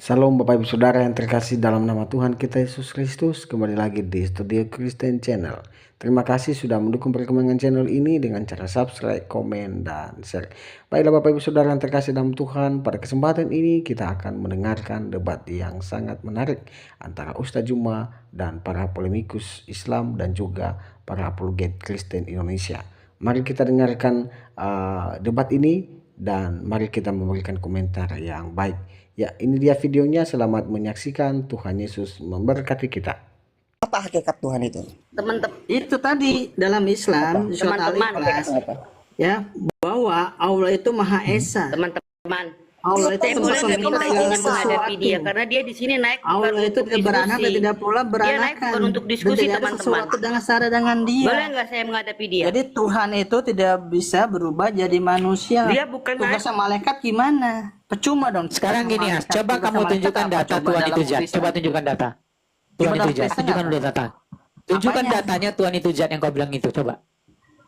Salam Bapak Ibu Saudara yang terkasih dalam nama Tuhan kita Yesus Kristus. Kembali lagi di Studio Kristen Channel. Terima kasih sudah mendukung perkembangan channel ini dengan cara subscribe, komen, dan share. Baiklah Bapak Ibu Saudara yang terkasih dalam Tuhan, pada kesempatan ini kita akan mendengarkan debat yang sangat menarik antara Ustadz Juma dan para polemikus Islam dan juga para apologet Kristen Indonesia. Mari kita dengarkan debat ini dan mari kita memberikan komentar yang baik. Ya, ini dia videonya. Selamat menyaksikan. Tuhan Yesus memberkati kita. Apa hakikat Tuhan itu? Teman-teman, Itu tadi dalam Islam surat Teman-teman, Al-Ikhlas ya, bahwa Allah itu Maha Esa. teman-teman, Allah itu saya boleh sempurna nggak minta segala izin menghadapi sesuatu. dia karena dia di sini naik bukan Allah itu untuk tidak beranak dan diskusi. tidak pula Dia naik beranakan. bukan untuk Dan diskusi, tidak ada teman-teman. sesuatu dengan cara dengan dia. Boleh nggak saya menghadapi dia? Jadi Tuhan itu tidak bisa berubah jadi manusia. Dia bukan Tugasnya malaikat gimana? Percuma dong. Sekarang gini ya, Malaikat. coba Tugasnya kamu malaikat tunjukkan apa? data Coba Tuhan dalam itu Zat. tulisan. Coba tunjukkan data. Tuhan Coba itu dalam Zat. tulisan Tunjukkan apa? dulu data. Tunjukkan Apanya? datanya Tuhan itu Zat yang kau bilang itu. Coba.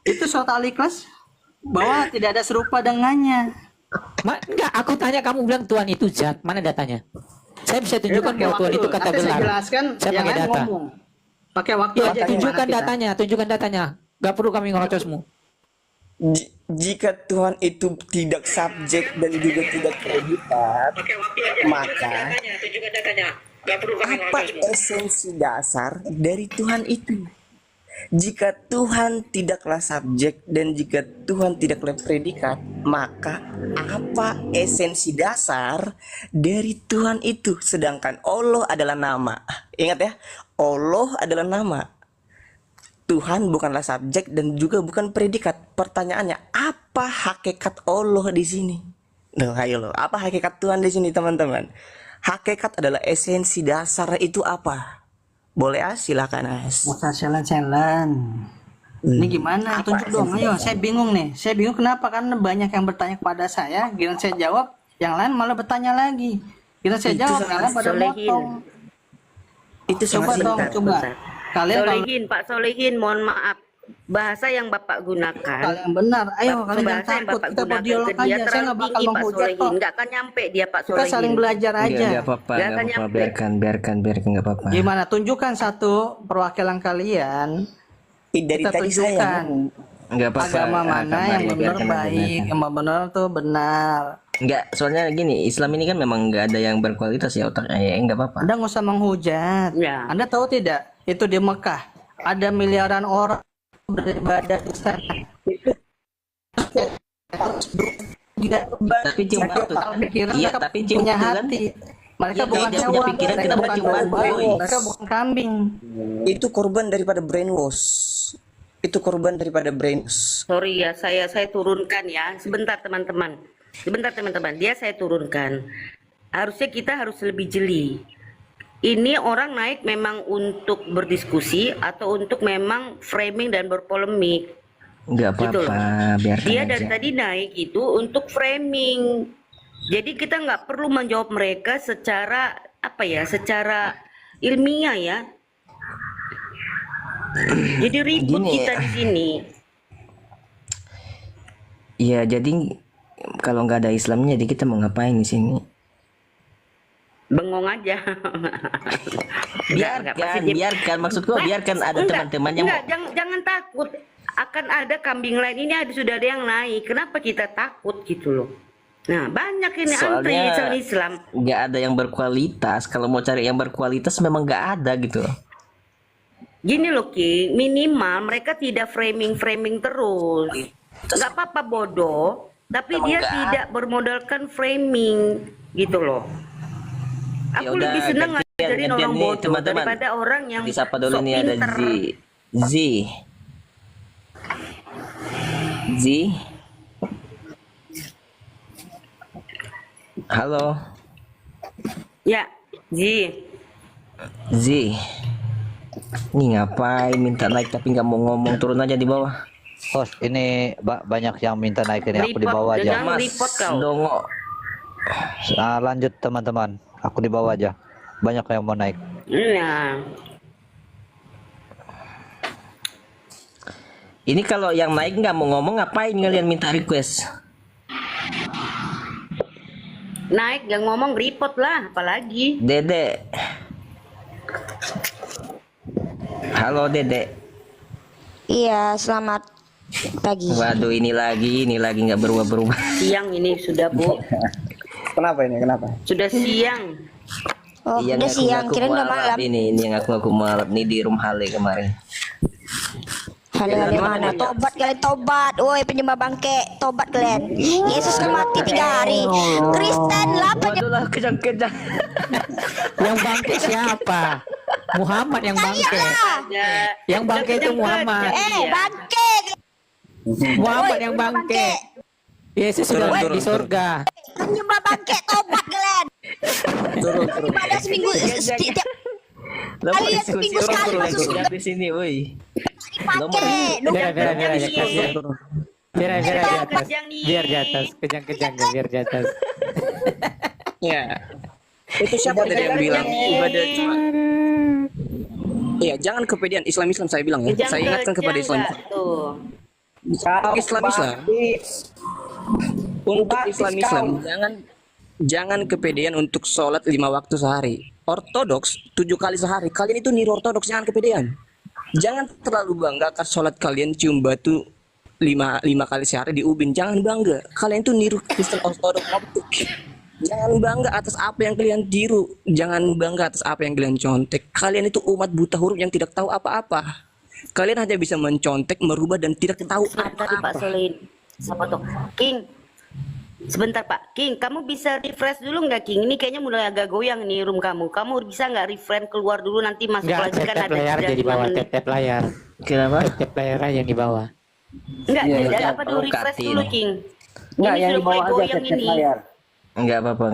Itu surat Al-Ikhlas bahwa tidak ada serupa dengannya. Enggak, aku tanya kamu bilang Tuhan itu Zat. Mana datanya? Saya bisa tunjukkan Pakai bahwa Tuhan waktu. itu kata Nanti saya gelar. jelaskan, Saya yang pakai lain data. ngomong. Pakai waktu Ya, aja. tunjukkan gimana kita. datanya. Tunjukkan datanya. Gak perlu kami ngerocosmu. Jika Tuhan itu tidak subjek dan juga tidak predikat, maka apa esensi dasar dari Tuhan itu? Jika Tuhan tidaklah subjek dan jika Tuhan tidaklah predikat, maka apa esensi dasar dari Tuhan itu? Sedangkan Allah adalah nama. Ingat ya, Allah adalah nama. Tuhan bukanlah subjek dan juga bukan predikat. Pertanyaannya, apa hakikat Allah di sini? Loh, ayo loh, apa hakikat Tuhan di sini, teman-teman? Hakikat adalah esensi dasar itu apa? Boleh silakan Nggak usah jalan-jalan. Ini gimana? Apa Tunjuk dong. esensi Ayo, dasar? saya bingung nih. Saya bingung kenapa? Karena banyak yang bertanya kepada saya. Giliran saya jawab, yang lain malah bertanya lagi. Giliran saya Itu jawab, sangat yang lain pada Solehin. motong. Itu Coba sangat dong, singkat. coba. Kalian kalau Solehin, Pak Solehin, mohon maaf. Bahasa yang Bapak gunakan. kalian benar, ayo kalian jangan Bahasa yang takut. Bapak Kita gunakan berdialog ke dia aja. Saya terlalu nggak bakal tinggi, Pak menghujat Solehin. kok. Nggak akan nyampe dia, Pak Kita Solehin. saling belajar aja. Enggak apa-apa, Nggak enggak akan apa-apa. nyampe. Biarkan, enggak apa-apa. Gimana? Tunjukkan satu perwakilan kalian. Dari Kita tadi saya tunjukkan Enggak apa-apa. agama mana Kak yang Maria, benar biarkan aja, baik, biarkan. yang benar tuh benar. Enggak, soalnya gini, Islam ini kan memang enggak ada yang berkualitas ya otaknya. Ya, enggak apa-apa. Anda nggak usah menghujat. Ya. Anda tahu tidak? Itu di Mekah ada miliaran orang beribadah di sana. Tidak Tapi cuma tuh. pikiran, Iya, mereka tapi cuma punya tuh kan. hati. Mereka Iya, bukan dia punya hewan, pikiran, mereka kita bukan cuma domba, boy. mereka bukan kambing. itu korban daripada brainwash. Itu korban daripada brainwash. Sorry ya, saya turunkan ya. Sebentar teman-teman. Sebentar teman-teman. Dia saya turunkan. Harusnya kita harus lebih jeli. Ini orang naik memang untuk berdiskusi atau untuk memang framing dan berpolemik. Enggak Gitu apa-apa, loh. biarkan Dia aja. dari tadi naik itu untuk framing. Jadi kita nggak perlu menjawab mereka secara apa ya, secara ilmiah ya. Jadi ribut Gini, kita di sini. Iya, jadi kalau nggak ada Islamnya, jadi kita mau ngapain di sini? Bengong aja. Biarkan, maksudku biarkan ada teman-teman yang enggak, jangan takut. Akan ada kambing lain ini sudah ada yang naik. Kenapa kita takut gitu loh? Nah, banyak ini antri Islam. nggak ada yang berkualitas. Kalau mau cari yang berkualitas memang nggak ada gitu. Gini loh Ki, minimal mereka tidak framing terus. Nggak apa-apa bodoh, tapi dia tidak bermodalkan framing gitu loh. Ya Aku udah, lebih senang gantian ngajarin orang nih, bodoh teman-teman. daripada orang yang Disapa dulu sok nih, ada pinter. Z. Halo, Ya, Ji. Z. Ini ngapain minta naik tapi nggak mau ngomong, turun aja di bawah. Host, ini banyak yang minta naik ini, aku di bawah aja. Jangan report kau. Dongo. Lanjut teman-teman, aku di bawah aja. Banyak yang mau naik. Nah, Ini kalau yang naik nggak mau ngomong, ngapain kalian minta request? Naik yang ngomong report lah, apalagi. Dede. Halo Dede. Iya, selamat pagi. Waduh, ini lagi nggak berubah-berubah. Siang ini sudah, Bu. Kenapa ini? Kenapa? Sudah siang. Oh, Yang udah siang, ngaku-ngaku kirain udah malap malam. ini yang ngaku-ngaku malap nih di room Hale kemarin. Hal-hal mana? Tobat kalian, tobat. Woi, penyembah bangke, tobat kalian. Yesus kan mati 3 hari. Kristen 8 Waduh lah, kejang-kejang. Yang bangke siapa? Muhammad yang bangke. Yang bangke itu Muhammad. bangke. Muhammad yang bangke. Yesus sudah di surga. Penyembah bangke, tobat kalian. Ibadah seminggu setiap kalian seminggu sekali masuk surga di sini, woi. dipakai. Vera ya kasihan. Vera di atas. Kejang nih. Biar di atas. Kejang-kejang ya, biar di atas. Ya. Itu siapa tadi yang bilang ibadah cuma? Iya, jangan kepedean Islam saya bilang ya. Saya ingatkan kepada Islam. Tuh. Islam. Untuk Islam jangan kepedean untuk sholat 5 waktu sehari. Ortodoks 7 kali sehari. Kalian itu niru ortodoks, jangan kepedean. Jangan terlalu bangga akan sholat kalian cium batu 5 kali sehari di ubin. Jangan bangga. Kalian itu niru Kristen Ortodoks. Jangan bangga atas apa yang kalian tiru. Jangan bangga atas apa yang kalian contek. Kalian itu umat buta huruf yang tidak tahu apa-apa. Kalian hanya bisa mencontek, merubah dan tidak tahu Sebentar Pak apa-apa. Solin. Siapa tuh? King. Sebentar Pak. King, kamu bisa refresh dulu nggak King? Ini kayaknya mulai agak goyang nih room kamu. Kamu bisa nggak refresh keluar dulu nanti masuk Enggak, lagi kan tap ada layar jeda jadi 5 bawah, menit. tap layar. Kenapa? Tap layar aja yang di bawah. Enggak, Iya, tidak iya. apa dulu refresh Kartin. dulu King. Enggak, Ini yang sudah di bawah mulai aja goyang tap ini. layar. Enggak apa-apa.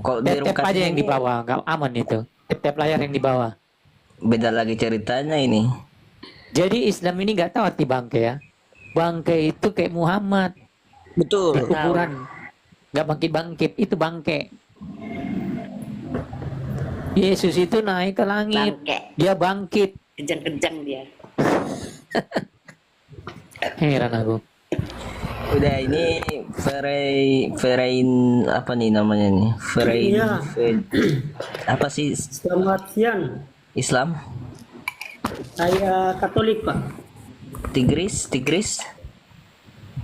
Kalau di room Tap aja yang di bawah, enggak aman itu. Tap layar yang di bawah. beda lagi ceritanya ini. Jadi Islam ini nggak tahu arti bangke ya. Bangke itu kayak Muhammad Betul. di kuburan. Nggak bangkit itu bangke. Yesus itu naik ke langit. Bangke. Dia bangkit. Kejang-kejang dia. Heran aku. Udah ini Verein apa nih namanya nih? Verein apa sih Selamat siang, Islam? saya Katolik Pak. Tigris?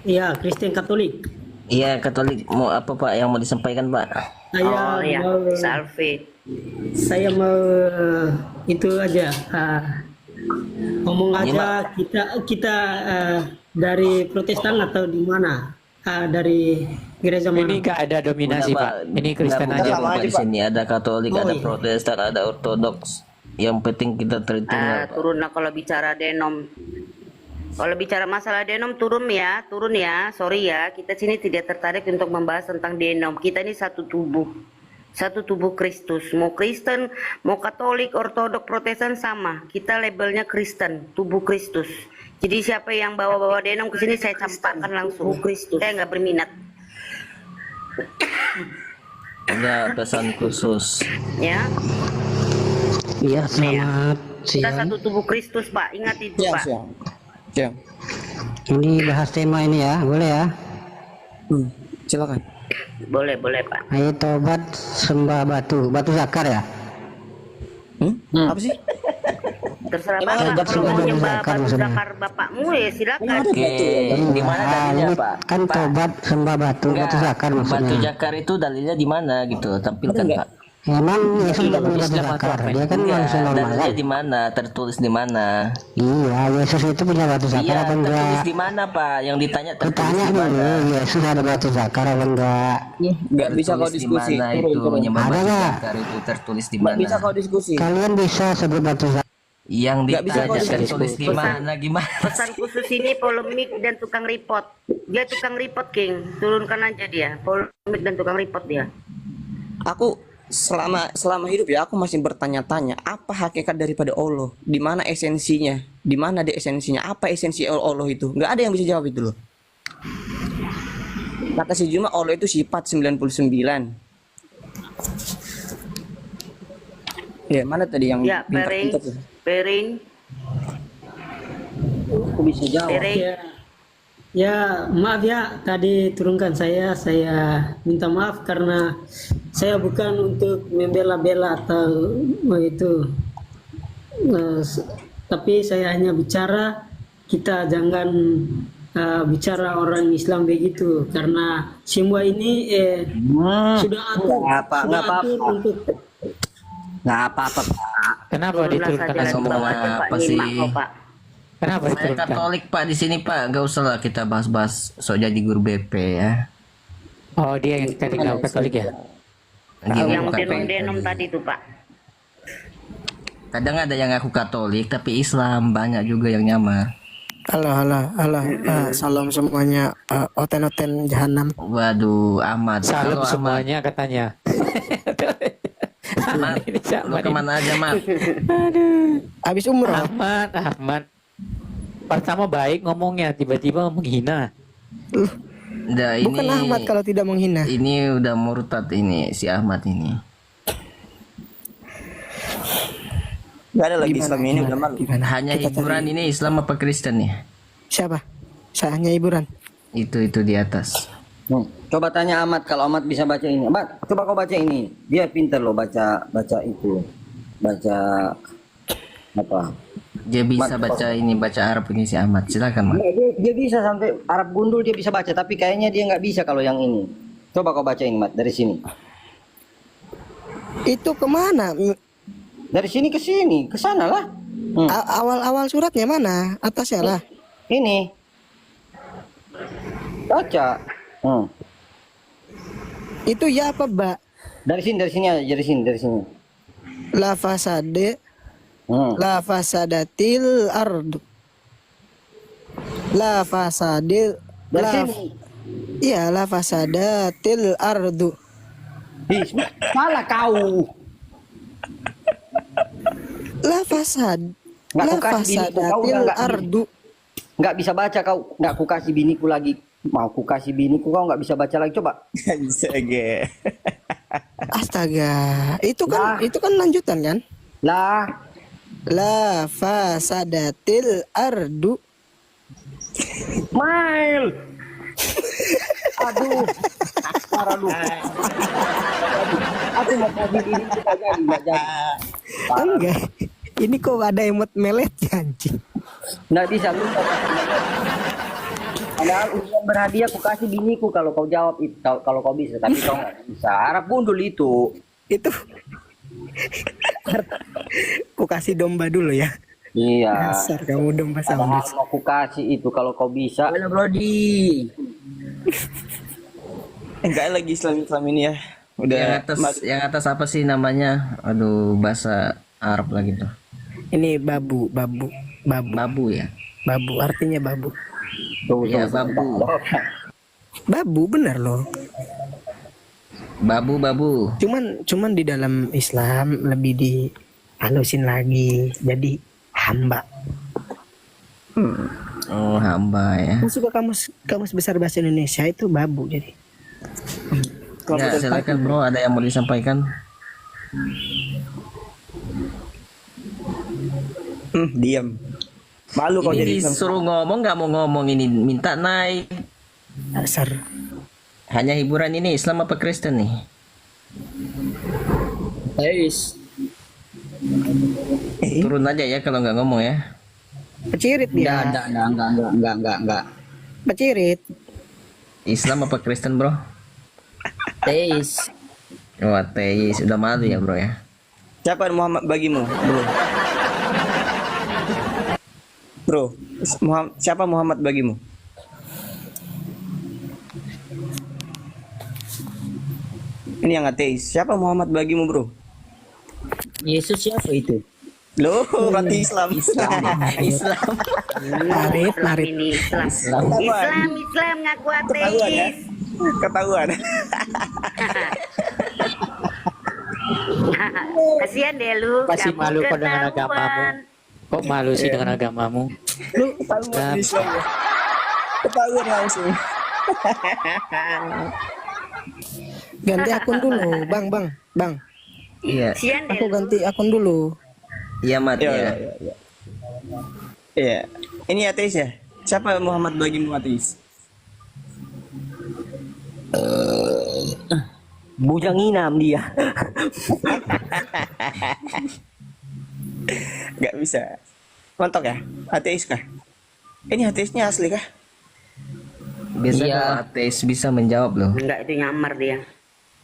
Iya, Kristen Katolik. Iya Katolik. Mau apa Pak yang mau disampaikan Pak? Saya Oh ya, mau, Salve. saya mau itu aja, ngomong aja kita dari Protestan atau di mana? Dari gereja mana? Ini nggak ada dominasi Udah, Pak. Ini Kristen Nggak aja. apa-apa, Pak, di sini ada Katolik, Oh, ada iya. Protestan, ada Ortodoks. Yang penting kita tertinggal. Pak. Turun lah kalau bicara denom. Kalau bicara masalah denom turun ya. Sorry ya, kita sini tidak tertarik untuk membahas tentang denom. Kita ini satu tubuh Kristus. Mau Kristen, mau Katolik, Ortodok, Protestan sama. Kita labelnya Kristen, tubuh Kristus. Jadi siapa yang bawa-bawa denom ke sini saya campakkan langsung. Kristus. Saya nggak berminat. Ada pesan khusus. Ya, Iya, selamat kita siang. satu tubuh Kristus Pak. Ingat itu Siang, Pak. siang. Siang. Ini bahas tema ini ya, boleh ya? Silakan. Boleh Pak. Ayo tobat sembah batu zakar ya? Apa sih? Terserah Emang Bapak. ada Kalau mau batu nyembah zakar batu maksudnya? zakar bapakmu ya silakan. Oke, di mana dalilnya ini Pak? kan Pak, tobat sembah batu zakar Batu maksudnya. jakar itu dalilnya di mana gitu? Tampilkan Pak. Emang Yesus tidak punya batu Islam atau zakar, apa dia kan Enggak, manusia normal dalilnya kan? di mana? Tertulis di mana? Iya, Yesus itu punya batu zakar Iya, apa tertulis enggak? di mana Pak? Yang ditanya tertulis Kutanya di mana? dulu, Yesus ada batu zakar apa enggak? Nggak bisa kau Tertulis di diskusi. mana Turun, itu turun. menyembah Ada batu nggak? jakar itu tertulis di Nggak mana? bisa kau diskusi. Kalian bisa sebut batu zakar. Yang Nggak bisa ditanya kau tertulis di mana? Gimana? Pesan khusus ini polemik dan tukang report. Dia tukang report King. Turunkan aja dia. Polemik dan tukang report dia. Aku selama hidup ya aku masih bertanya-tanya apa hakikat daripada Allah, di mana esensinya, di mana dia esensinya, apa esensi Allah itu, nggak ada yang bisa jawab itu loh. Kata si Juma Allah itu sifat 99. Ya mana tadi yang Ya, Pering. tuh? Pering. Aku bisa jawab. Pering. Ya, maaf ya tadi turunkan saya minta maaf karena saya bukan untuk membela-bela atau itu. Tapi saya hanya bicara kita jangan bicara orang Islam begitu karena semua ini sudah atur untuk Nggak apa-apa, Pak. Kenapa Turunlah diturunkan saja langsung ke bawah Pak? cepat Apa nyimak sih? kok, Pak. Kenapa Saya diturunkan? Katolik, Pak, di sini, Pak. Nggak usah lah kita bahas-bahas sok jadi guru BP ya. Oh, dia yang tadi nggak Katolik ya? Dia Yang bukan denom-denom PKI. tadi tuh, Pak. Kadang ada yang ngaku Katolik tapi Islam, banyak juga yang nyamar. Halo, salam semuanya, oten-oten jahanam. Waduh, Ahmad. Salam Halo, Ahmad. semuanya katanya. Ahmad, Ini lu kemana aja, Mat? Habis umroh. Ahmad. Pertama baik ngomongnya, tiba-tiba menghina. Udah, ini Bukan Ahmad kalau tidak menghina. ini udah murtad ini si Ahmad ini. Gak ada lagi Islam ini udah malu. Hanya hiburan ini Islam apa Kristen ya? Siapa? Saya hanya hiburan. Itu di atas. Coba tanya Ahmad kalau Ahmad bisa baca ini. Ahmad, coba kau baca ini. Dia pintar loh baca itu. Baca apa? Dia bisa baca ini, baca Arab ini si Ahmad. Silakan, Mat. Dia bisa sampai Arab gundul dia bisa baca, tapi kayaknya dia nggak bisa kalau yang ini. Coba kau baca ini, Mat, dari sini. Itu kemana? Dari sini ke sini, ke sana lah. Awal-awal suratnya mana? Atasnya lah. Ini. Baca. Itu ya apa, Mbak? Dari sini aja, dari sini. La fasade. La fasadatil ardu. La fasadil. Iya, la fasadatil ardu. Salah kau. La fasad. Nggak La ku kasih biniku, kau fasadatil nggak ardu. Nggak bisa baca kau. Nggak ku kasih biniku lagi. Mau ku kasih biniku kau nggak bisa baca lagi, coba. Astaga. Itu kan lanjutan kan? Lah. La fasadatil ardu. Mail. Aduh. Parah lu. Aku mau kasih ini kita jadi nggak jadi. Enggak. Ini kok ada emot melet anjing. Nggak bisa lu. Padahal ujian berhadiah aku kasih biniku kalau kau jawab itu, kalau kau bisa, tapi kau nggak bisa. Arab gundul itu. Itu. Ku kasih domba dulu ya. Iya. Dasar kamu domba sama. Mau aku kasih itu kalau kau bisa. Halo Brody. Enggak lagi Islam ini ya. Udah yang atas apa sih namanya? Aduh, bahasa Arab lagi tuh. Ini babu. Babu ya. Babu artinya babu. Ya, babu. Babu benar loh. Babu. Cuman di dalam Islam lebih dihalusin lagi. Jadi hamba. Oh, hamba ya. Masuk ke kamus besar bahasa Indonesia itu babu jadi. Ya, silakan bro, ada yang mau disampaikan? Diam. Malu kau jadi Ini disuruh ngomong nggak mau ngomong ini, minta naik. Dasar. Hanya hiburan ini Islam apa Kristen nih? Turun aja ya kalau nggak ngomong ya. Pecirit dia. Enggak. Pecirit. Islam apa Kristen bro? Teis. Oh, ateis. Udah malu ya bro ya. Siapa Muhammad bagimu, bro? Siapa Muhammad bagimu? Ini yang ateis. Siapa Muhammad bagimu, bro? Yesus siapa itu? Loh, berarti Islam. Islam. Narit. Ini Islam ngaku ateis. Ketahuan. Kasihan deh lu. Masih kamu malu kok dengan ketahuan. agamamu. Kok malu sih dengan agamamu? Lu ketahuan Islam ya. Ketahuan langsung. Ganti akun dulu, Bang. Iya. Kasihan deh Aku lu. ganti akun dulu. Iya mat ya. Iya. Ini ateis ya? Siapa Muhammad bagimu ateis? Bujang inam dia. Gak bisa. Montok ya? Ateis kah? Ini ateisnya asli kah? Biasa kalau ateis bisa menjawab loh. Enggak, itu nyamar dia.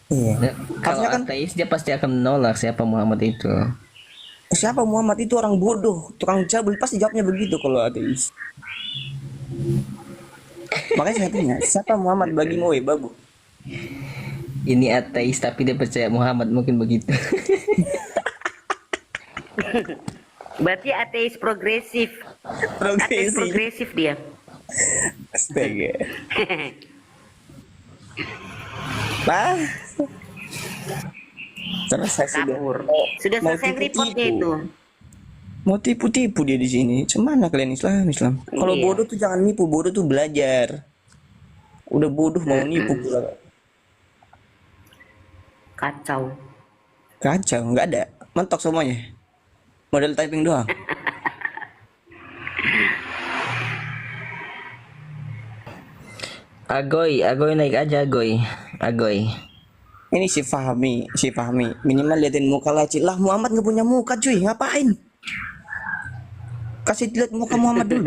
Iya. Kalau ateis dia pasti akan menolak siapa Muhammad itu. Siapa Muhammad itu? Orang bodoh, tukang cabul, pasti jawabnya begitu kalau ateis. Makanya saya tanya, siapa Muhammad bagimu, babu? Ini ateis tapi dia percaya Muhammad, mungkin begitu. Berarti ateis progresif. Ateis progresif dia. Astaga. Bah. Selesai Kabur. Sudah Mau selesai reportnya tipu-tipu. itu. Mau tipu-tipu dia di sini. Cemana kalian Islam? Kalau Iya. bodoh tuh jangan nipu, bodoh tuh belajar. Udah bodoh mau nipu pula. Kacau. Kacau, nggak ada. Mentok semuanya. Model typing doang. Agoy naik aja Agoy. Ini si Fahmi. Minimal liatin muka Laci. Lah Muhammad nggak punya muka cuy, ngapain? Kasih lihat muka Muhammad dulu.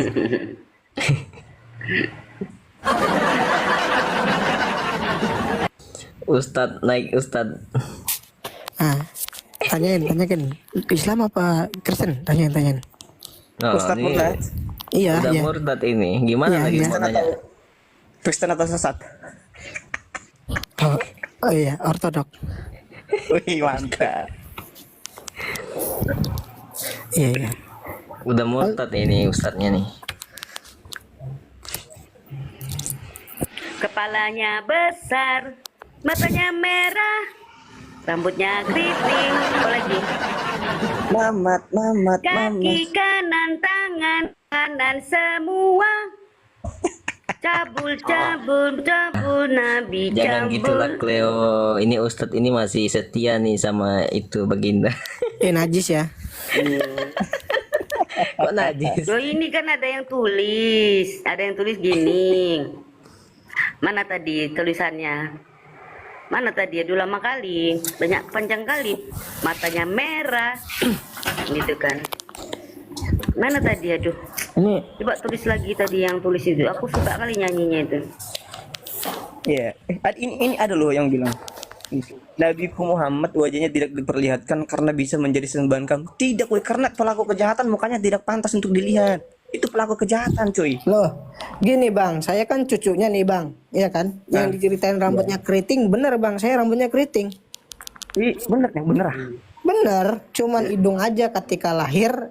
Ustadz naik Ustadz. Tanyain Islam apa Kristen? Tanyain. Oh, Ustadz ini murtad. Iya, udah iya. murtad ini. Gimana lagi mau nanya? Kristen atau sesat? Oh iya, ortodok. Wih mantap. Iya. Udah murtad ini ustadznya nih. Kepalanya besar, matanya merah, rambutnya keriting, apa lagi? Mamat. Kaki kanan, tangan kanan semua. Cabul Nabi Jangan cabul. gitulah Cleo. Ini ustadz ini masih setia nih sama itu Baginda. Najis ya. Kok najis? Loh ini kan ada yang tulis gini. Mana tadi tulisannya? Mana tadi? Aduh lama kali, panjang kali. Matanya merah, gitu kan. Mana tadi? Aduh. Ini Coba tulis lagi tadi yang tulis itu. Aku suka kali nyanyinya itu. Iya. Ini ada loh yang bilang. Nabi Muhammad wajahnya tidak diperlihatkan karena bisa menjadi sembahan kamu. Tidak, woy, karena pelaku kejahatan mukanya tidak pantas untuk dilihat. Itu pelaku kejahatan, cuy. Loh, gini bang, saya kan cucunya nih bang, iya kan? Yang diceritain rambutnya keriting, bener bang, saya rambutnya keriting. Ih, bener yang bener. Bener, cuman hidung aja ketika lahir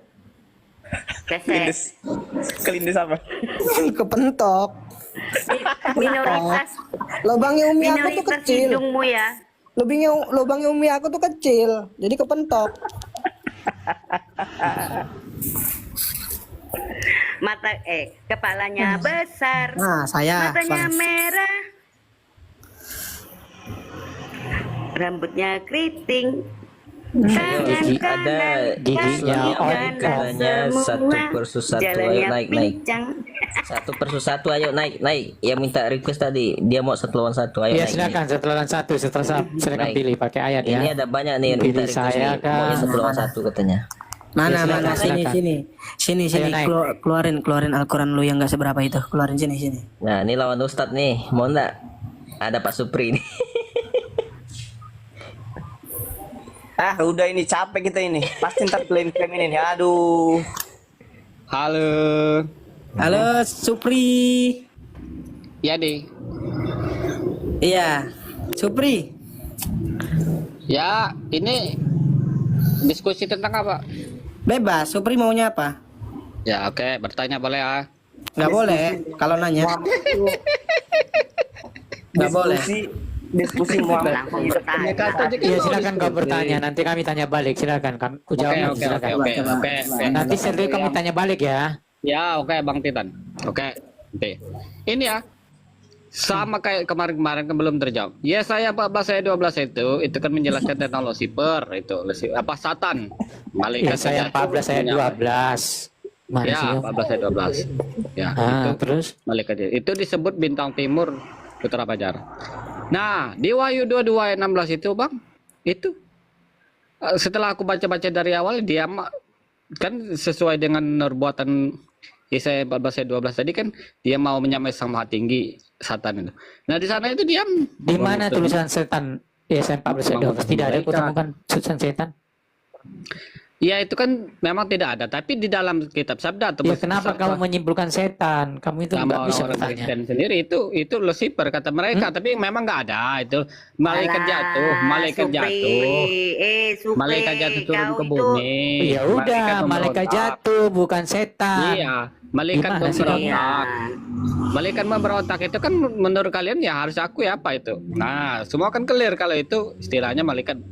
Kelindes apa? kepentok. Minoritas. Lubangnya umi aku tuh Minoritas kecil. hidungmu ya. Lubangnya umi aku tuh kecil, jadi kepentok. Kepalanya besar. Nah, saya. Matanya merah. Rambutnya keriting. Gigi ada giginya katanya satu persu satu, ayo naik satu persu satu, ayo naik ya, minta request tadi dia mau 1 lawan 1, ayo Ya naik silakan setelah satu silakan Naik. pilih pakai ayat ya. ini ada banyak nih yang minta Pilih request saya nih, maunya 1 lawan 1 katanya. Mana silakan, sini Ayo, naik. keluarin Al-Quran lu yang nggak seberapa itu, keluarin sini. Nah ini lawan Ustadz nih, mau nggak? Ada Pak Supri nih. Udah ini capek kita ini. Pasti ntar klaim ini nih. Aduh. Halo Supri. Ya deh. Iya, Supri. Ya, ini diskusi tentang apa? Bebas, Supri maunya apa? Ya oke, bertanya boleh ya. Nggak boleh kalau nanya. Nggak boleh. Diskusi Muhammad. Iya silakan kau bertanya, nanti kami tanya balik, silakan kami jawab Oke. Nanti Sergei kami tanya balik ya. Ya oke Bang Titan. Oke. Ini ya. Sama kayak kemarin kan belum terjawab. Ya saya 14 saya 12 itu kan menjelaskan tentang Lucifer itu apa Satan. Ya saya 14 saya 12. Mana sih? Ya, 14 ayat 12. Ya, itu Terus? malaikat itu disebut bintang timur putra fajar. Nah, di Wahyu 22 ayat 16 itu, Bang, itu setelah aku baca-baca dari awal dia kan sesuai dengan perbuatan Yesaya 14 ayat 12 tadi kan dia mau menyamai sang maha tinggi Satan itu. Nah, di sana itu dia Di mana tulisan setan Yesaya 14 ayat 12? Tidak ada aku temukan tulisan setan. Ya itu kan memang tidak ada, tapi di dalam kitab sabda atau Ya kenapa kamu menyimpulkan setan? Kamu itu nggak sama bisa orang bertanya. Kristen sendiri itu Lucifer kata mereka, tapi memang nggak ada itu malaikat jatuh, malaikat jatuh, malaikat jatuh turun ke bumi. Ya udah, malaikat jatuh bukan setan. Iya, malaikat Gimana sih kamu? memberontak. Malaikat memberontak itu kan menurut kalian ya harus aku ya apa itu? Nah, semua kan clear kalau itu istilahnya malaikat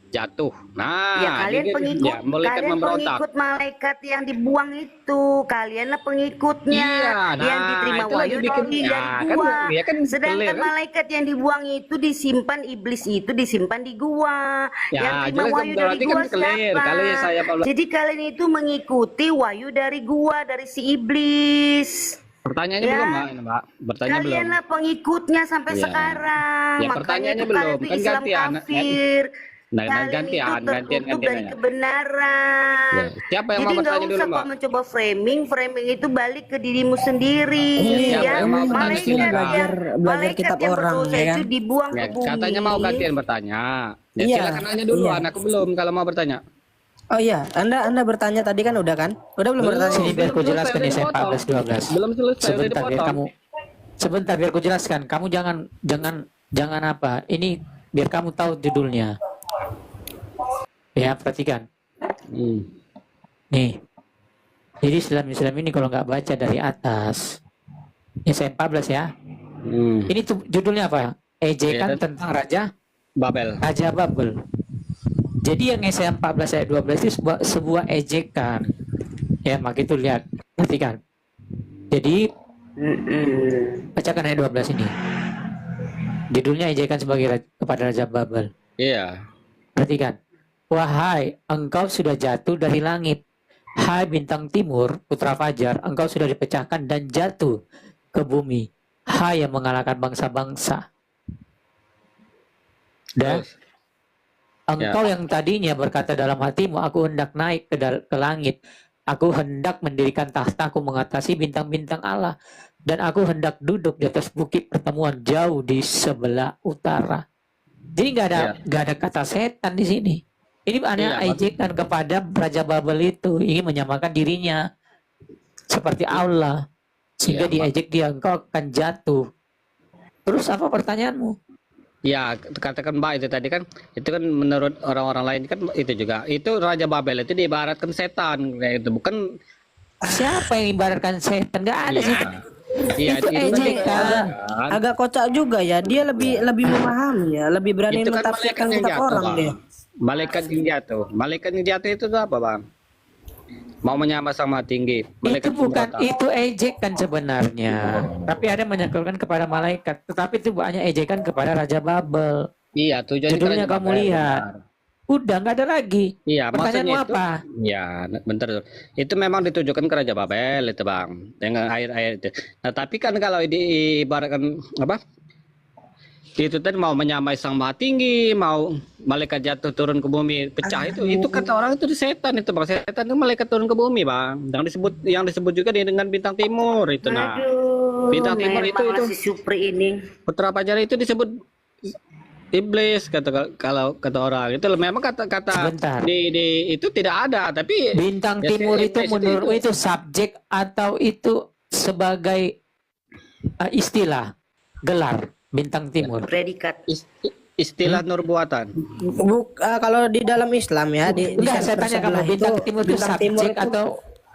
jatuh. Nah, Ya kalian jadi, pengikut, ya, malaikat kalian memberontak. pengikut malaikat yang dibuang itu, kalianlah pengikutnya Iya, yang nah, diterima itulah wahyu dibikin- dari ya, kan- gua. ya kan Sedangkan clear, kan? malaikat yang dibuang itu disimpan, iblis itu disimpan di gua. Ya, yang terima jelas wahyu dari berarti kan gua clear. siapa? Kalau Yesaya 14 Jadi kalian itu mengikuti wahyu dari gua, dari si iblis. pertanyaannya Ya. belum, Mbak. Ini, Mbak. Bertanya belum. Kalianlah pengikutnya sampai Iya. sekarang. Ya, Makanya pertanyaannya itu belum. kalian itu Kan Islam gantian. kafir. Nah, Kalian gantian, itu tertutup dari nanya. kebenaran. Ya, siapa yang Jadi mau nggak bertanya dulu, usah Mbak? kau mencoba framing itu balik ke dirimu sendiri. Siapa Ya, yang mau bertanya malaikat dulu, Mbak? yang belajar kitab yang orang, berdosa ya kan? itu dibuang Ya, ke bumi. katanya mau gantian bertanya. Ya, Iya, silakan nanya duluan. iya. Aku belum kalau mau bertanya. Oh iya, Anda bertanya tadi kan udah kan? Udah belum bertanya? Sini biar ku jelaskan Belum Yesaya selesai, 14 12. Belum selesai, udah Sebentar biar dipotong. sebentar biar ku jelaskan. Kamu jangan apa? Ini biar kamu tahu judulnya. Ya, perhatikan. Nih. Jadi Islam ini kalau nggak baca dari atas, Yesaya 14 ya. Ini tuh judulnya apa? Ejekan Ya, tentang Raja Babel. Jadi yang Yesaya 14 ayat 12 itu sebuah ejekan. Ya, maka itu lihat, perhatikan. Jadi bacakan ayat 12 ini. Judulnya ejekan kepada Raja Babel. Iya. Perhatikan. Wahai, engkau sudah jatuh dari langit. Hai bintang timur, putra fajar, engkau sudah dipecahkan dan jatuh ke bumi. Hai yang mengalahkan bangsa-bangsa. Dan engkau yang tadinya berkata dalam hatimu, aku hendak naik ke langit. Aku hendak mendirikan tahtaku mengatasi bintang-bintang Allah. Dan aku hendak duduk di atas bukit pertemuan jauh di sebelah utara. Jadi nggak ada kata setan di sini. Ini ada ejekan kepada Raja Babel itu, ingin menyamakan dirinya seperti Allah, sehingga diejek dia, engkau akan jatuh. Terus apa pertanyaanmu? Ya, katakan Mbak itu tadi kan, itu kan menurut orang-orang lain kan itu juga. Itu Raja Babel itu diibaratkan setan kayak itu, bukan siapa yang ibaratkan setan? Nggak ada sih. Iya, itu ejekan. Agak kocak juga ya. Dia lebih memahami ya, lebih berani Itu kan mentafsirkan malaikat yang kitab jatuh, orang Bang. dia. Malaikat yang jatuh. Malaikat yang jatuh itu tuh apa, Bang? Mau menyamar sama tinggi. Itu bukan, itu ejekan sebenarnya. Tapi ada menyangkulkan kepada malaikat. Tetapi itu banyak ejekan kepada Raja Babel. Iya, tujuannya Judulnya Raja kamu Babel. lihat. Udah nggak ada lagi. Iya, Pertanyaanmu maksudnya itu, apa? ya, bentar. Itu memang ditujukan ke Raja Babel itu, Bang. Dengan air itu. Nah, tapi kan kalau diibaratkan apa? Itu tadi mau menyamai sang maha tinggi, mau malaikat jatuh turun ke bumi, pecah itu kata orang itu setan itu, Bang. Setan itu malaikat turun ke bumi, Bang. Yang disebut juga dengan bintang timur itu. Nah, bintang timur itu si Supri ini. putra fajar itu disebut iblis kalau kata orang itu memang kata di itu tidak ada, tapi bintang ya, timur si itu iblis menurut itu subjek atau itu sebagai istilah gelar bintang timur predikat istilah nubuatan. Kalau di dalam Islam ya di Enggak, saya chapter tanya kamu sebelah bintang timur itu bintang timur subjek itu atau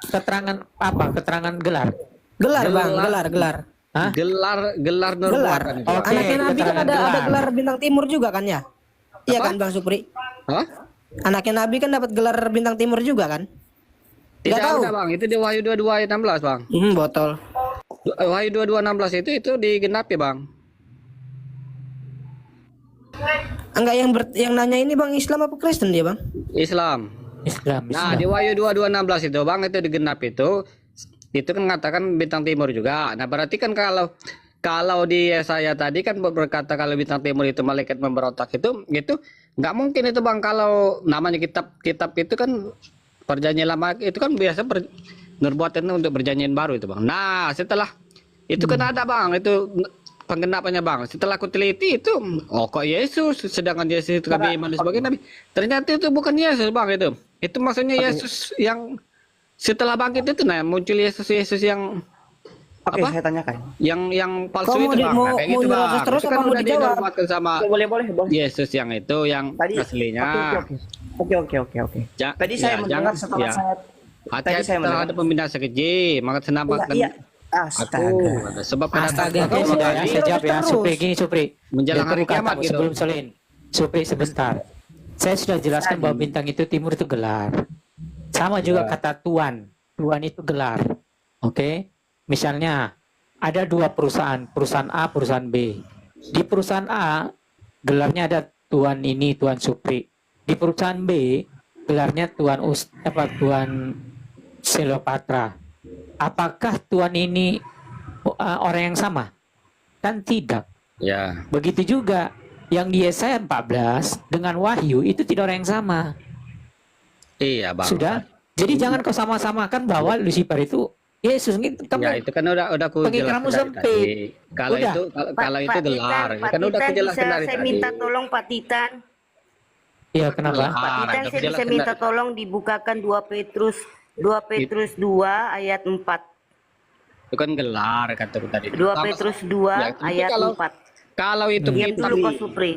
keterangan apa? Keterangan gelar. Bang, gelar. Hah? Gelar nubuatan. Oke, Anaknya Nabi kan ada gelar bintang timur juga kan ya? Iya kan Bang Supri? Hah? Anaknya Nabi kan dapat gelar bintang timur juga kan? Tidak Nggak tahu. ada, Bang. Itu di Wahyu 22 ayat 16, Bang. Botol. Wahyu 22 16 itu digenapi, Bang. Enggak yang nanya ini Bang Islam apa Kristen dia Bang? Islam. Islam. Nah, di Wahyu 22:16 itu Bang, itu digenap itu kan mengatakan bintang timur juga. Nah, berarti kan kalau di Yesaya tadi kan berkata kalau bintang timur itu malaikat memberontak itu nggak mungkin itu Bang, kalau namanya kitab itu kan perjanjian lama itu kan biasa nubuatan untuk perjanjian baru itu Bang. Nah, setelah itu kan ada Bang, itu penggenapannya Bang. Setelah aku teliti itu, kok Yesus, sedangkan Yesus itu kami iman sebagai nabi. Ternyata itu bukan Yesus Bang itu. Itu maksudnya Yesus yang setelah bangkit itu, nah muncul Yesus yang Oke, saya tanyakan. yang palsu Kau itu Bang. Nah, kayak gitu Bang. terus Itu kan apa mau udah dijawab? dinormalkan sama Boleh, Yesus yang itu yang aslinya. Oke. Tadi saya mendengar setelah saya Hati-hati saya mendengar. terhadap pembinasa keji, maka selamatkan Iya. Astaga. sebab Astaga, Oke, saya jawab ya. Supri, gini Supri. menjelang hari Itu kiamat katamu gitu. sebelum Selin. Supri sebentar. Saya sudah jelaskan bahwa bintang itu timur itu gelar. Sama juga kata tuan. Tuan itu gelar. Oke. Misalnya ada dua perusahaan A, perusahaan B. Di perusahaan A gelarnya ada tuan ini, tuan Supri. Di perusahaan B gelarnya tuan tuan Selopatra. Apakah tuan ini orang yang sama? Kan tidak. Ya. Begitu juga yang di Yesaya 14 dengan Wahyu itu tidak orang yang sama. Iya Bang. Sudah. Jadi jangan kau sama-samakan bahwa Lucifer itu Yesus. Kamu Ya itu kan udah aku pemikiranmu jelaskan dari sempit. tadi. Kalau Udah. itu kalau itu gelar, Pak kan udah aku Titan, jelaskan bisa dari saya tadi. minta tolong Pak Titan. Iya, kenapa? Pak Titan, udah saya aku bisa jelaskan minta dari- tolong dibukakan 2 Petrus 2 ayat 4. Itu kan gelar kataku tadi. 2 Petrus 2 Ya, tapi ayat kalau- 4. Kalau itu Diam bintang, dulu kau Supri.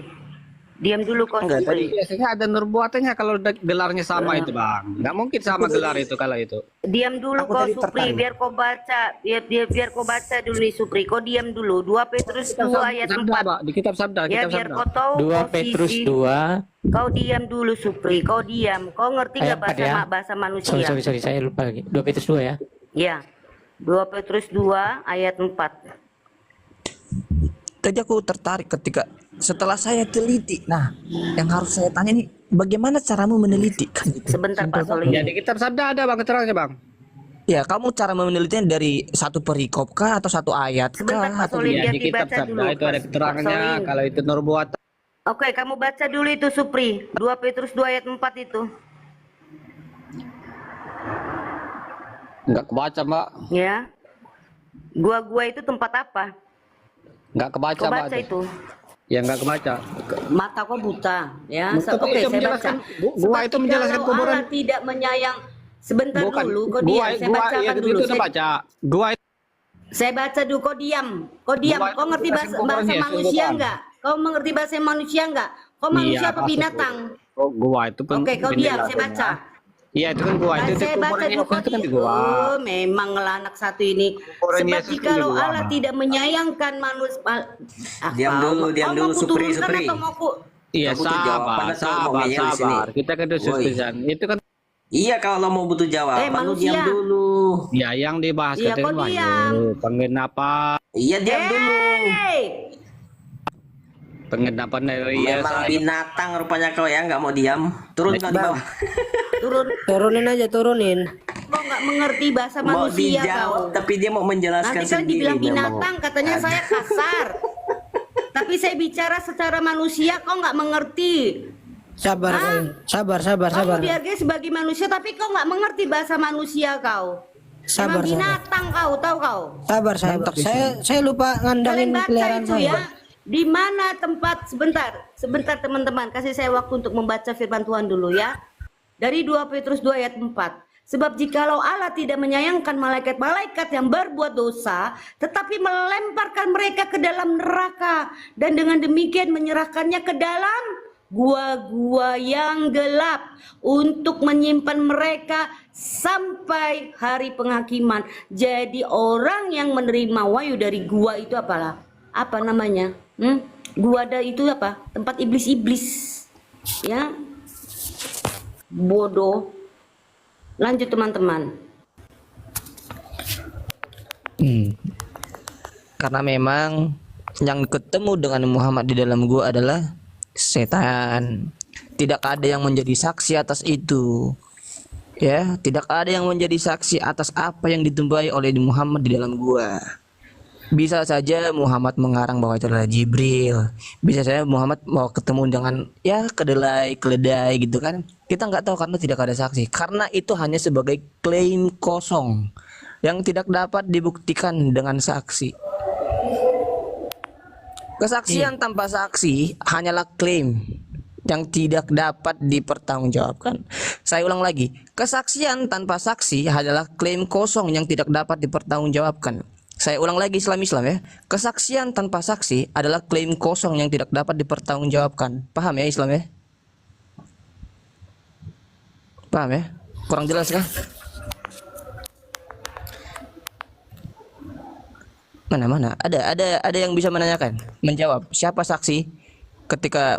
Diam dulu kau Enggak, Supri. biasanya ada nubuatannya kalau gelarnya sama itu Bang. Nggak mungkin sama gelar itu kalau itu. Diam dulu Aku kau tadi Supri, tertarik. biar kau baca. Biar kau baca dulu nih Supri. Kau diam dulu. 2 Petrus 2 ayat 4. Pak, di kitab sabda, Ya, kitab biar sabda. kau tahu 2 Petrus posisi. 2. Kau diam dulu Supri. Kau diam. Kau ngerti Ayat nggak 4 bahasa ya. bahasa manusia? Sorry, saya lupa lagi. 2 Petrus 2 ya. Ya. 2 Petrus 2 ayat 4. Tadi aku tertarik ketika setelah saya teliti. Nah, yang harus saya tanya nih, bagaimana caramu meneliti? Kan gitu. Sebentar Pak Soleh. Ya di kitab sabda ada Bang keterangannya Bang. Ya, kamu cara menelitinya dari satu perikop kah atau satu ayat Sebentar, kah? Pak Atau Soleh. Ya Biar di kitab dibaca sabda dulu, itu ada Pak keterangannya Solin. kalau itu nubuatan. Oke, kamu baca dulu itu Supri. 2 Petrus 2 ayat 4 itu. Nggak kebaca Mbak. Ya. Gua itu tempat apa? Nggak kebaca Kau Mbak. baca itu. Ya nggak kebaca. Mata kau buta, ya. Betul, Oke, itu saya baca. menjelaskan- gua itu menjelaskan Kalau kuburan. Allah tidak menyayang. Sebentar Bukan. dulu, kau Gua diam. Saya ya bacakan dulu. itu udah baca. Gua Saya baca dulu, kau diam. Kau diam. Gua Kau ngerti bahasa, kuburan bahasa Yesus, manusia bukan. enggak? Kau mengerti bahasa manusia enggak? Kau manusia Iya, apa pasti. binatang? gua itu kan. Oke, kau diam. Saya baca. Iya itu kan gua itu Saya baca dulu kau itu kan di diam. gua. Oh, memang lah anak satu ini. Kuburan Sebab Yesus jikalau itu di gua. Allah tidak menyayangkan manusia. Diam dulu, Supri. Iya Kamu tuh jawaban atau mau ngeyel di sini? sabar. Kita kan dosis Woi. pisan. Itu kan Iya, kalau mau butuh jawaban, lu manusia. diam dulu. ya yang dibahas Iya, katanya kau Wahyu. diam. Penggenapan Iya, diam dulu. penggenapan dari Memang binatang rupanya kau ya, nggak mau diam. Turun kau di Bang. bawah. Turunin aja, turunin. Kau nggak mengerti bahasa Mau manusia kau. dijawab, tapi dia mau menjelaskan Nanti kan sendiri. dibilang memang. binatang, katanya saya kasar. Tapi saya bicara secara manusia, kau nggak mengerti. Sabar, sabar. Kau dihargai sebagai manusia, tapi kau nggak mengerti bahasa manusia kau. Sabar, Emang binatang kau, tahu kau? Sabar. Saya lupa ngandangin Kalian baca peliharaan itu ya. saya. Di mana tempat, sebentar teman-teman, kasih saya waktu untuk membaca firman Tuhan dulu ya. Dari 2 Petrus 2 ayat 4. Sebab jikalau Allah tidak menyayangkan malaikat-malaikat yang berbuat dosa, tetapi melemparkan mereka ke dalam neraka, dan dengan demikian menyerahkannya ke dalam gua-gua yang gelap untuk menyimpan mereka sampai hari penghakiman. Jadi orang yang menerima wahyu dari gua itu apa namanya? Gua ada itu apa? Tempat iblis-iblis. Ya. Bodoh. Lanjut teman-teman. Karena memang yang ketemu dengan Muhammad di dalam gua adalah setan. Tidak ada yang menjadi saksi atas itu. Ya, tidak ada yang menjadi saksi atas apa yang ditumpahi oleh Muhammad di dalam gua. Bisa saja Muhammad mengarang bahwa itu adalah Jibril. Bisa saja Muhammad mau ketemu dengan ya keledai gitu kan. Kita nggak tahu karena tidak ada saksi. Karena itu hanya sebagai klaim kosong yang tidak dapat dibuktikan dengan saksi. Kesaksian tanpa saksi hanyalah klaim yang tidak dapat dipertanggungjawabkan. Saya ulang lagi, kesaksian tanpa saksi adalah klaim kosong yang tidak dapat dipertanggungjawabkan. Saya ulang lagi Islam ya. Kesaksian tanpa saksi adalah klaim kosong yang tidak dapat dipertanggungjawabkan. Paham ya Islam ya? Paham ya? Kurang jelas kah? Mana? Ada yang bisa menanyakan, menjawab. Siapa saksi ketika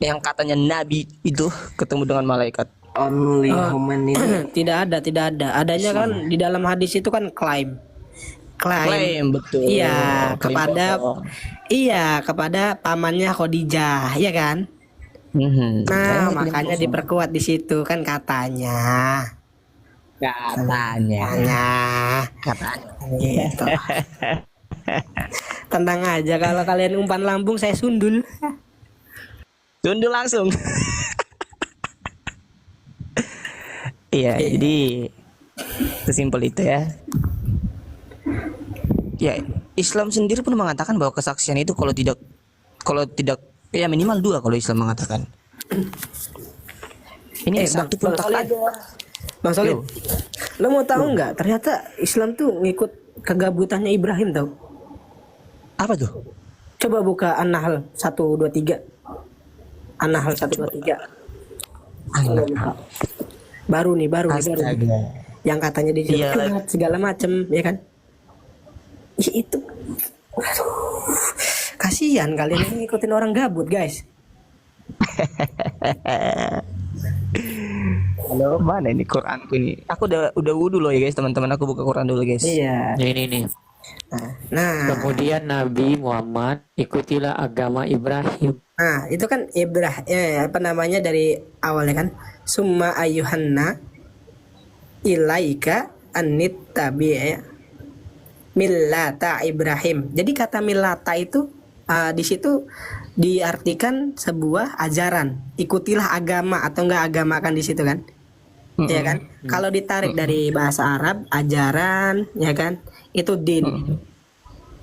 yang katanya Nabi itu ketemu dengan malaikat? Only human ini. Tidak ada. Adanya kan di dalam hadis itu kan klaim, betul. Iya, Klaim kepada pamannya Khadijah, iya kan? Nah, makanya diperkuat di situ kan katanya. Gitu. Tenang aja, kalau kalian umpan lambung saya sundul. Sundul langsung. Iya, jadi sesimpel itu ya. Ya, Islam sendiri pun mengatakan bahwa kesaksian itu kalau tidak ya minimal 2 kalau Islam mengatakan. Ini satu pun tak ada. Bang Solid, lo mau tahu nggak? Ternyata Islam tuh ngikut kegabutannya Ibrahim tau? Apa tuh? Coba buka An-Nahl 123. An-Nahl 123. Baru nih. Yang katanya di situ segala macem, ya kan? Ya itu. Aduh, kasihan kalian ini ngikutin orang gabut, guys. Halo, mana ini Quranku ini? Aku udah wudu loh ya guys, teman-teman. Aku buka Quran dulu guys. Iya. Ini. Nah, Kemudian Nabi Muhammad ikutilah agama Ibrahim. nah itu kan apa namanya dari awalnya kan, summa ayyuhanna ilaika annittabi' millata Ibrahim. Jadi kata millata itu di situ diartikan sebuah ajaran. Ikutilah agama atau enggak agama kan di situ kan? Ya kan? Kalau ditarik dari bahasa Arab ajaran, ya kan? Itu din.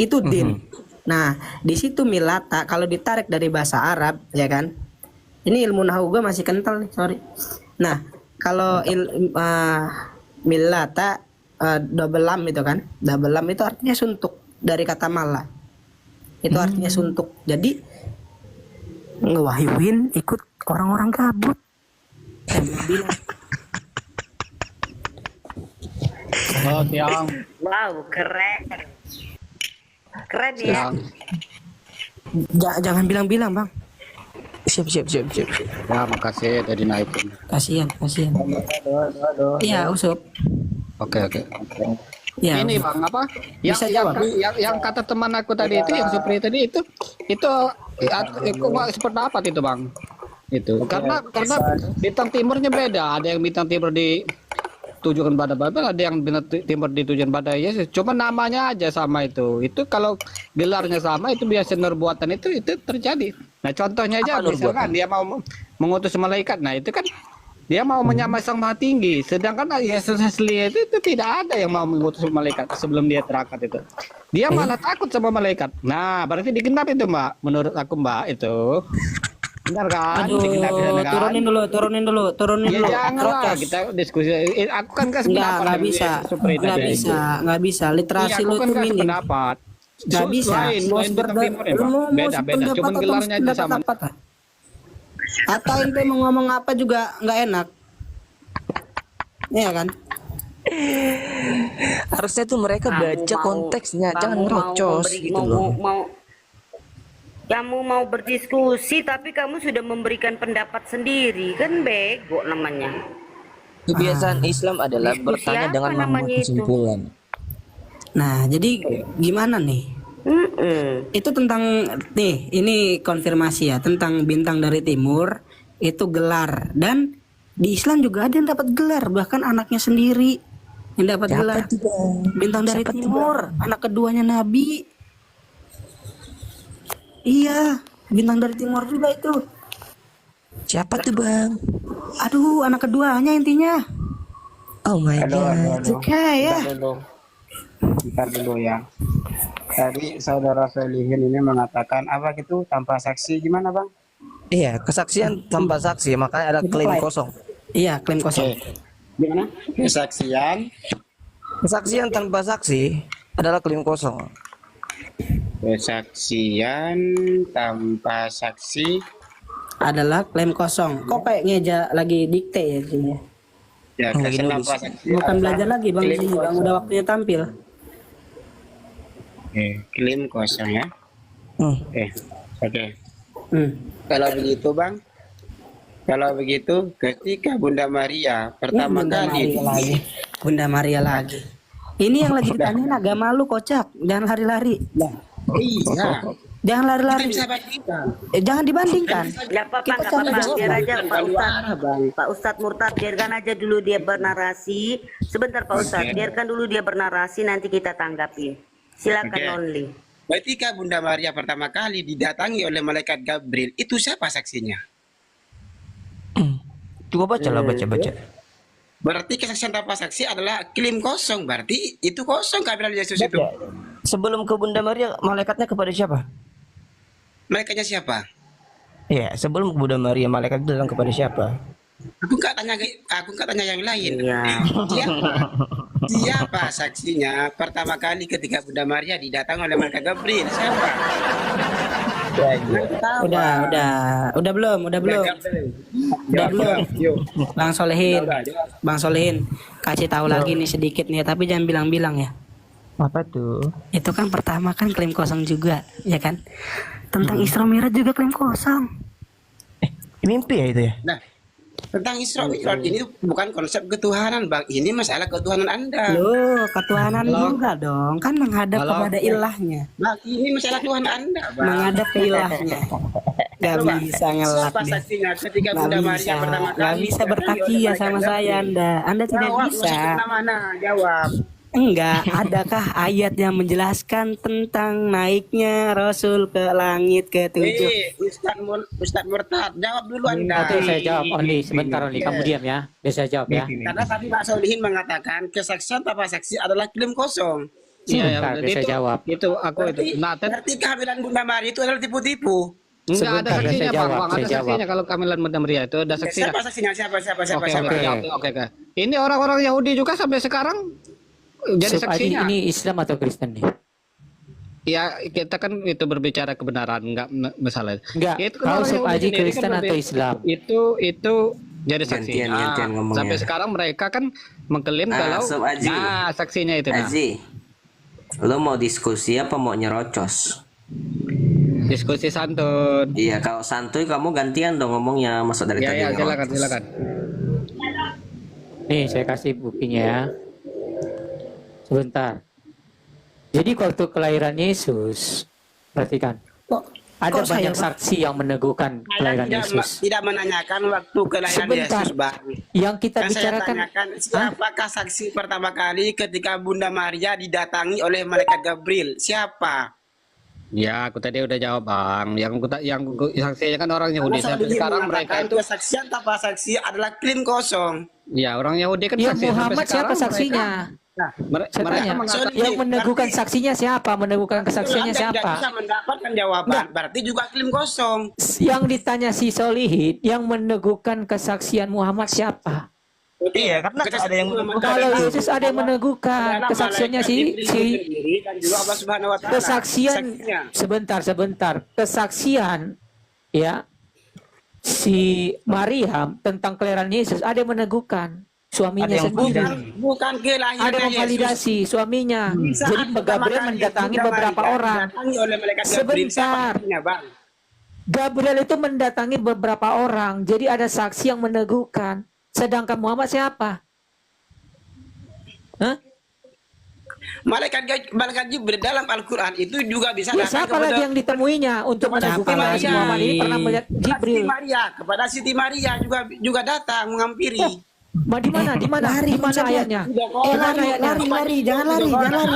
Itu din. Nah, di situ milata kalau ditarik dari bahasa Arab, ya kan? Ini ilmu nahwu gue masih kental nih, sorry. Nah, kalau milata double lam itu kan? Double lam itu artinya suntuk dari kata mala. Itu artinya suntuk. Jadi ngewahyuin ikut orang-orang gabut. Oh, Tiang. Wow, keren ya. Jangan bilang-bilang, Bang. Siap. Ya, makasih tadi naikin. Kasihan. Iya, Usup. Oke. Ya, Ini Bang, apa? Yang kata teman aku tadi itu, yang Supri tadi itu sependapat itu Bang. Itu karena bintang timurnya beda. Ada yang bintang timur ditujukan pada Babel, ada yang bintang timur ditujukan pada Yesus. Cuma namanya aja sama itu. Itu kalau gelarnya sama itu biasa nubuatan itu terjadi. Nah, contohnya aja misalkan dia mau mengutus malaikat. Nah, itu kan dia mau menyamai Sang Maha Tinggi, sedangkan Yesus asli itu tidak ada yang mau mengutus malaikat sebelum dia terangkat itu. Dia malah takut sama malaikat. Nah, berarti digenap itu, Mbak. Menurut aku, Mbak, itu. Benar kan? Aduh, turunin dulu. Ya janganlah kita diskusi. Aku kan kasih pendapat. Nggak bisa. Literasi lu itu minim. Nggak bisa. Beda. Cuman gelarnya aja sama. Atau ente mau ngomong apa juga nggak enak, ya kan? Harusnya tuh mereka baca konteksnya, jangan ngerocos gitu loh. Kamu mau berdiskusi tapi kamu sudah memberikan pendapat sendiri, kan bego namanya. Kebiasaan Islam adalah Diskusi bertanya apa dengan membuat namanya itu? kesimpulan. Nah, jadi gimana nih? Itu tentang ini konfirmasi ya tentang bintang dari timur itu gelar, dan Di Islam juga ada yang dapat gelar, bahkan anaknya sendiri yang dapat Siapa gelar tuh, Bang? bintang dari Siapa tuh, timur, anak keduanya Nabi. Iya, bintang dari timur juga itu. Siapa tuh, Bang? Aduh, anak keduanya intinya. Oh my god. Oke ya. Bentar dulu ya. Tadi saudara Solihin ini mengatakan apa gitu tanpa saksi gimana bang? Iya, kesaksian tanpa saksi, makanya ada klaim kosong. Iya, klaim kosong. Gimana? Kesaksian tanpa saksi adalah klaim kosong. Kesaksian tanpa saksi Adalah klaim kosong. Kok kayak ngeja lagi dikte ya sini ya? ya kesaksian tanpa saksi. Bukan belajar lagi Bang klaim sini, Bang kosong. udah waktunya tampil. Oke, klaim kosong ya. Oke. Kalau begitu bang, kalau begitu ketika Bunda Maria pertama Bunda kali Maria lagi. Bunda Maria lagi. Ini yang lagi ditanyain agama lu kocak. Jangan lari-lari. iya. Jangan lari-lari. Bisa bandingkan. Jangan dibandingkan. Nggak apa-apa, Kita nggak cari apa-apa. jawaban. Biar aja Pak Kalau Ustadz. arah, Bang. Pak Ustadz Murtad, biarkan aja dulu dia bernarasi. Sebentar Pak Ustadz, Oke. biarkan dulu dia bernarasi, nanti kita tanggapin. Silakan Oke. Only. Ketika Bunda Maria pertama kali didatangi oleh malaikat Gabriel, itu siapa saksinya? Coba baca lah, baca. Berarti kesaksian tanpa saksi adalah klaim kosong. Berarti itu kosong kehadiran Yesus itu. Sebelum ke Bunda Maria, malaikatnya kepada siapa? Malaikatnya siapa? Iya, sebelum ke Bunda Maria, malaikat itu datang kepada siapa? Aku nggak tanya yang lain. Iya. Siapa saksinya pertama kali ketika Bunda Maria didatangi oleh malaikat Gabriel? Siapa? Udah belum. Udah belum. Bang Solehin. Bang Solehin, kasih tahu lagi nih sedikit nih, tapi jangan bilang-bilang ya. Apa tuh? Itu kan pertama kan klaim kosong juga, ya kan? Tentang Isra Mi'raj juga klaim kosong. Mimpi ya itu ya? Nah, tentang Isra Mi'raj ini bukan konsep ketuhanan, Bang. Ini masalah ketuhanan Anda. Loh, ketuhanan juga dong. Kan menghadap kepada ilahnya. Bang, ini masalah Tuhan Anda, Bang. Menghadap ke ilahnya. Gak Coba, bisa ngelak siapa nih. saksinya ketika Gak Bunda bisa. Maria pertama kali? Gak bisa bertakia sama saya Anda. Anda tidak Jawab, bisa. Mana? Jawab. Enggak, adakah ayat yang menjelaskan tentang naiknya Rasul ke langit ke-7? Ustaz Murtad, jawab dulu Anda. Oke, saya jawab Only. Sebentar Only, kamu diam ya. Biar saya jawab ya. Karena tadi Pak Solihin mengatakan kesaksian tanpa saksi adalah klaim kosong. Sebentar, biar saya jawab. Itu aku itu. Nah, Berarti kehamilan Bunda Maria itu adalah tipu-tipu. Enggak ada Sebentar, saksinya, saya Bang. jawab, Bang, saya ada jawab. saksinya kalau kehamilan Bunda Maria itu ada saksinya. Siapa saksinya? Siapa? Oke. Ini orang-orang Yahudi juga sampai sekarang jadi Sob Aji, saksinya. ini Islam atau Kristen nih? Ya, kita kan itu berbicara kebenaran, enggak masalah. Enggak, Itu kan kalau orang Sob Yahudi Aji sendiri kan Kristen atau Islam? Itu jadi saksinya. Gantian ngomongnya. Sampai sekarang mereka kan mengklaim kalau Sob Aji. saksinya itu. Nah. Aji, lo mau diskusi apa mau nyerocos? Diskusi santun. Iya, kalau santuy kamu gantian dong ngomongnya, masa dari tadi Ya, nyerocos. silakan. Nih, saya kasih buktinya ya. Sebentar. Jadi waktu kelahiran Yesus, perhatikan. Ada kok banyak saya, saksi yang meneguhkan kelahiran Yesus. Tidak menanyakan waktu kelahiran Sebentar. Yesus, Bang. Yang kita Kan saya bicarakan, tanyakan siapakah saksi pertama kali ketika Bunda Maria didatangi oleh malaikat Gabriel? Siapa? Ya, aku tadi udah jawab, Bang. Yang saksinya kan orang Yahudi. Sampai sekarang mereka itu kesaksian tanpa saksi adalah klaim kosong. ya orang Yahudi kan ya saksi. Sampai Muhammad siapa sekarang saksinya? Mereka Saya tanya, mengatakan yang meneguhkan saksinya siapa? Meneguhkan kesaksiannya Anda tidak siapa? bisa mendapatkan jawaban. Berarti juga klaim kosong. Yang ditanya si Solihin, yang meneguhkan kesaksian Muhammad siapa? Iya, karena ada yang Kalau Yesus ada yang meneguhkan kesaksiannya dan juga Allah Subhanahu wa taala. kesaksian Saksinya. sebentar kesaksian ya si Maryam tentang kelahiran Yesus ada yang meneguhkan suaminya sendiri, Bukan kelahiran ada memvalidasi suaminya. Jadi Gabriel mendatangi beberapa orang. Sebentar, Gabriel itu mendatangi beberapa orang, jadi ada saksi yang meneguhkan. Sedangkan Muhammad siapa? Hah? Malaikat Jibril dalam Al-Quran itu juga bisa Ya, datang siapa lagi yang ditemuinya untuk kepada Siti meneguhkan si Maria. Muhammad ini pernah melihat Jibril? Kepada Siti Maria juga datang menghampiri. Di mana? Di mana? Di mana ayatnya? Lari, jangan lari.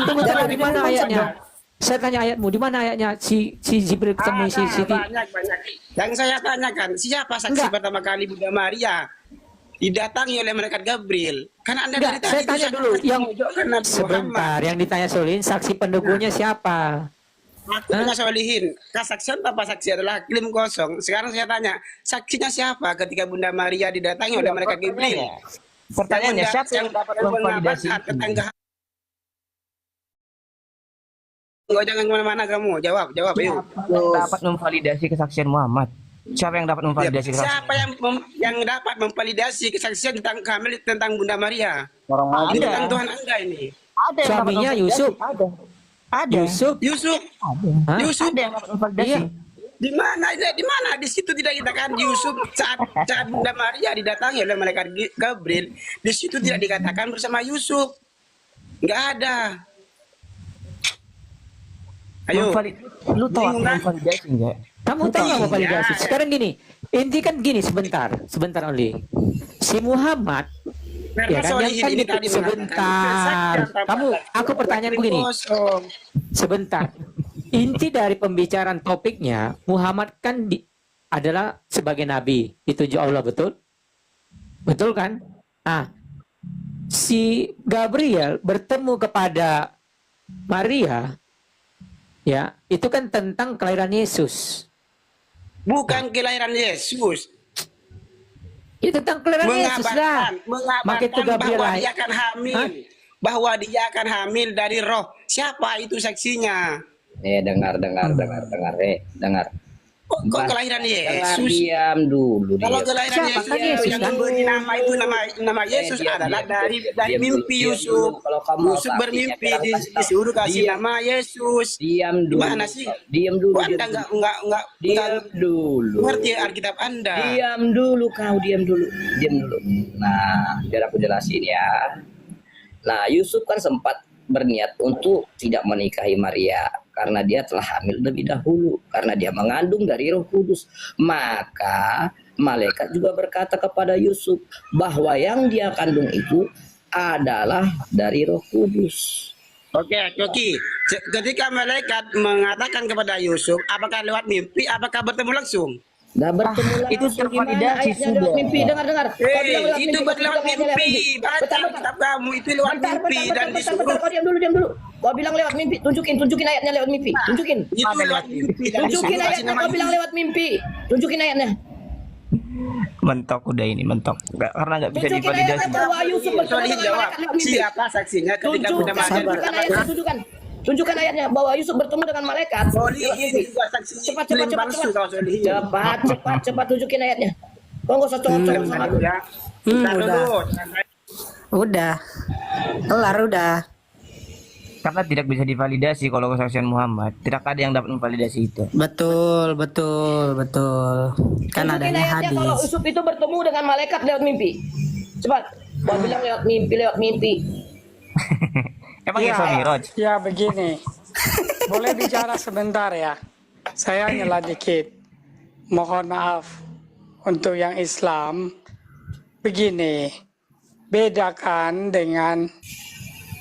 Tunggu, di mana ayatnya? Saya tanya ayatmu, di mana ayatnya si Jibril ketemu si Siti? Banyak. Yang saya tanyakan, siapa saksi pertama kali Bunda Maria didatangi oleh malaikat Gabriel? Karena Anda dari tadi Saya tanya dulu, yang Muhammad. sebentar, yang ditanya Solihin, saksi pendukungnya siapa? Aku tanya Solihin, kesaksian Bapak saksi adalah klaim kosong. Sekarang saya tanya, saksinya siapa ketika Bunda Maria didatangi oleh malaikat Gabriel? Pertanyaannya, siapa yang dapat memvalidasi itu? Enggak, jangan kemana-mana kamu. Jawab, ayo. Yang dapat memvalidasi kesaksian Muhammad. Siapa yang dapat memvalidasi kesaksian? Siapa yang dapat memvalidasi kesaksian tentang Bunda Maria? Orang Ini ada. tentang Tuhan Anda ini. Ada yang Suaminya dapat memvalidasi. Yusuf. Ada. Yusuf. Hah? Yusuf. Ada yang dapat memvalidasi. Iya. Di mana? Di mana? Di situ tidak dikatakan Yusuf saat Bunda Maria didatangi oleh malaikat Gabriel. Di situ tidak dikatakan bersama Yusuf. Enggak ada. Ayo. Lu tahu Bingung, kan? memvalidasi enggak? Kamu tahu nggak mau validasi? Iya. Sekarang gini, inti kan gini, sebentar Oli. Si Muhammad, ya kan, yang kan gitu, sebentar. Aku pertanyaanku gini, sebentar. Inti dari pembicaraan topiknya, Muhammad kan adalah sebagai nabi, ditunjuk Allah, betul? Betul kan? Nah, si Gabriel bertemu kepada Maria, ya, itu kan tentang kelahiran Yesus. Bukan kelahiran Yesus. Itu tentang kelahiran Yesus lah. Maka itu Mengabarkan Gabriel bahwa lah. dia akan hamil. Bahwa dia akan hamil dari roh. Siapa itu saksinya? Dengar. Kok kelahiran Dengar, Yesus? diam dulu. Kalau diam. kelahiran Siapa? Yesus, Kan Yesus, yang kan? diberi nama itu nama Yesus adalah dari mimpi Yusuf. Kalau kamu Yusuf bermimpi disuruh kasih nama Yesus. Diam dulu. Gimana sih? Diam dulu. Anda enggak Diam dulu. ngerti Alkitab Anda. Diam dulu kau, diam dulu. Nah, biar aku jelasin ya. Nah, Yusuf kan sempat berniat untuk tidak menikahi Maria karena dia telah hamil lebih dahulu, karena dia mengandung dari Roh Kudus. Maka malaikat juga berkata kepada Yusuf bahwa yang dia kandung itu adalah dari Roh Kudus. Oke, Coki. Ketika malaikat mengatakan kepada Yusuf, apakah lewat mimpi, apakah bertemu langsung? Dah bertemu langsung. Itu tervalidasi sudah. Mimpi, dengar. Itu lewat mimpi. Baca kitab kamu itu lewat mimpi dan disuruh. Kau diam dulu. Kau bilang lewat mimpi. Tunjukin ayatnya lewat mimpi. Tunjukin. Itu lewat mimpi dan Tunjukin disuruh kasih ayatnya. nama Kau bilang lewat mimpi. Tunjukin ayatnya. Mentok udah ini, mentok. Karena nggak bisa Tunjukin divalidasi. ayatnya bahwa Yusuf bertemu Solihin dengan jawab. malaikat lewat mimpi. Siapa saksinya ketika Bunda Maria Tunjukkan ayatnya. Tunjukkan ayatnya bahwa Yusuf bertemu dengan malaikat. Solihin juga saksi Cepat. Cepat tunjukin ayatnya. Kau nggak usah congok sama aku. Udah. Kelar udah. Karena tidak bisa divalidasi kalau kesaksian Muhammad. Tidak ada yang dapat memvalidasi itu. Betul. Kan Tunjukin adanya ayatnya kalau hadis. Yusuf itu bertemu dengan malaikat lewat mimpi. Cepat. Kau bilang lewat mimpi. Emang ya, Miraj? Ya begini, boleh bicara sebentar ya. Saya nyela dikit. Mohon maaf untuk yang Islam. Begini, bedakan dengan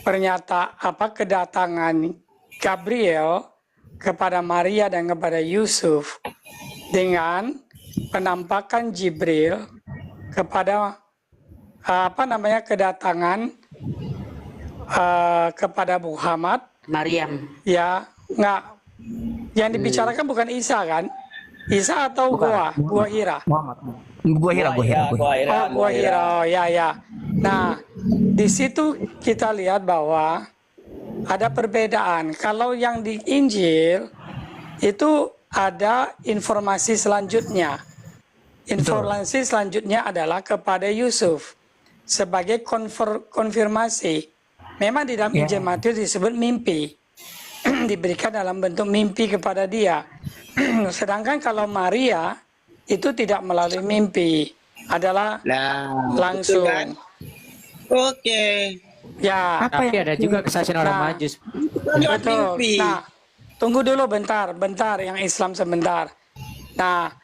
kedatangan Gabriel kepada Maria dan kepada Yusuf dengan penampakan Jibril kepada kedatangan kepada Muhammad, Maryam. ya nggak, yang dibicarakan bukan Isa kan? Isa atau Gua Hira? Gua Hira. Gua Hira, ya. Nah, di situ kita lihat bahwa ada perbedaan. Kalau yang di Injil itu ada informasi selanjutnya. Informasi selanjutnya adalah kepada Yusuf sebagai konfirmasi. Memang di dalam Injil Matius disebut mimpi. Diberikan dalam bentuk mimpi kepada dia. Sedangkan kalau Maria itu tidak melalui mimpi. Adalah langsung. Oke. Ya. Apa Tapi yang ada juga kesaksian orang Nah, Majus. Lewat betul. mimpi. Nah, tunggu dulu bentar yang Islam sebentar. Nah,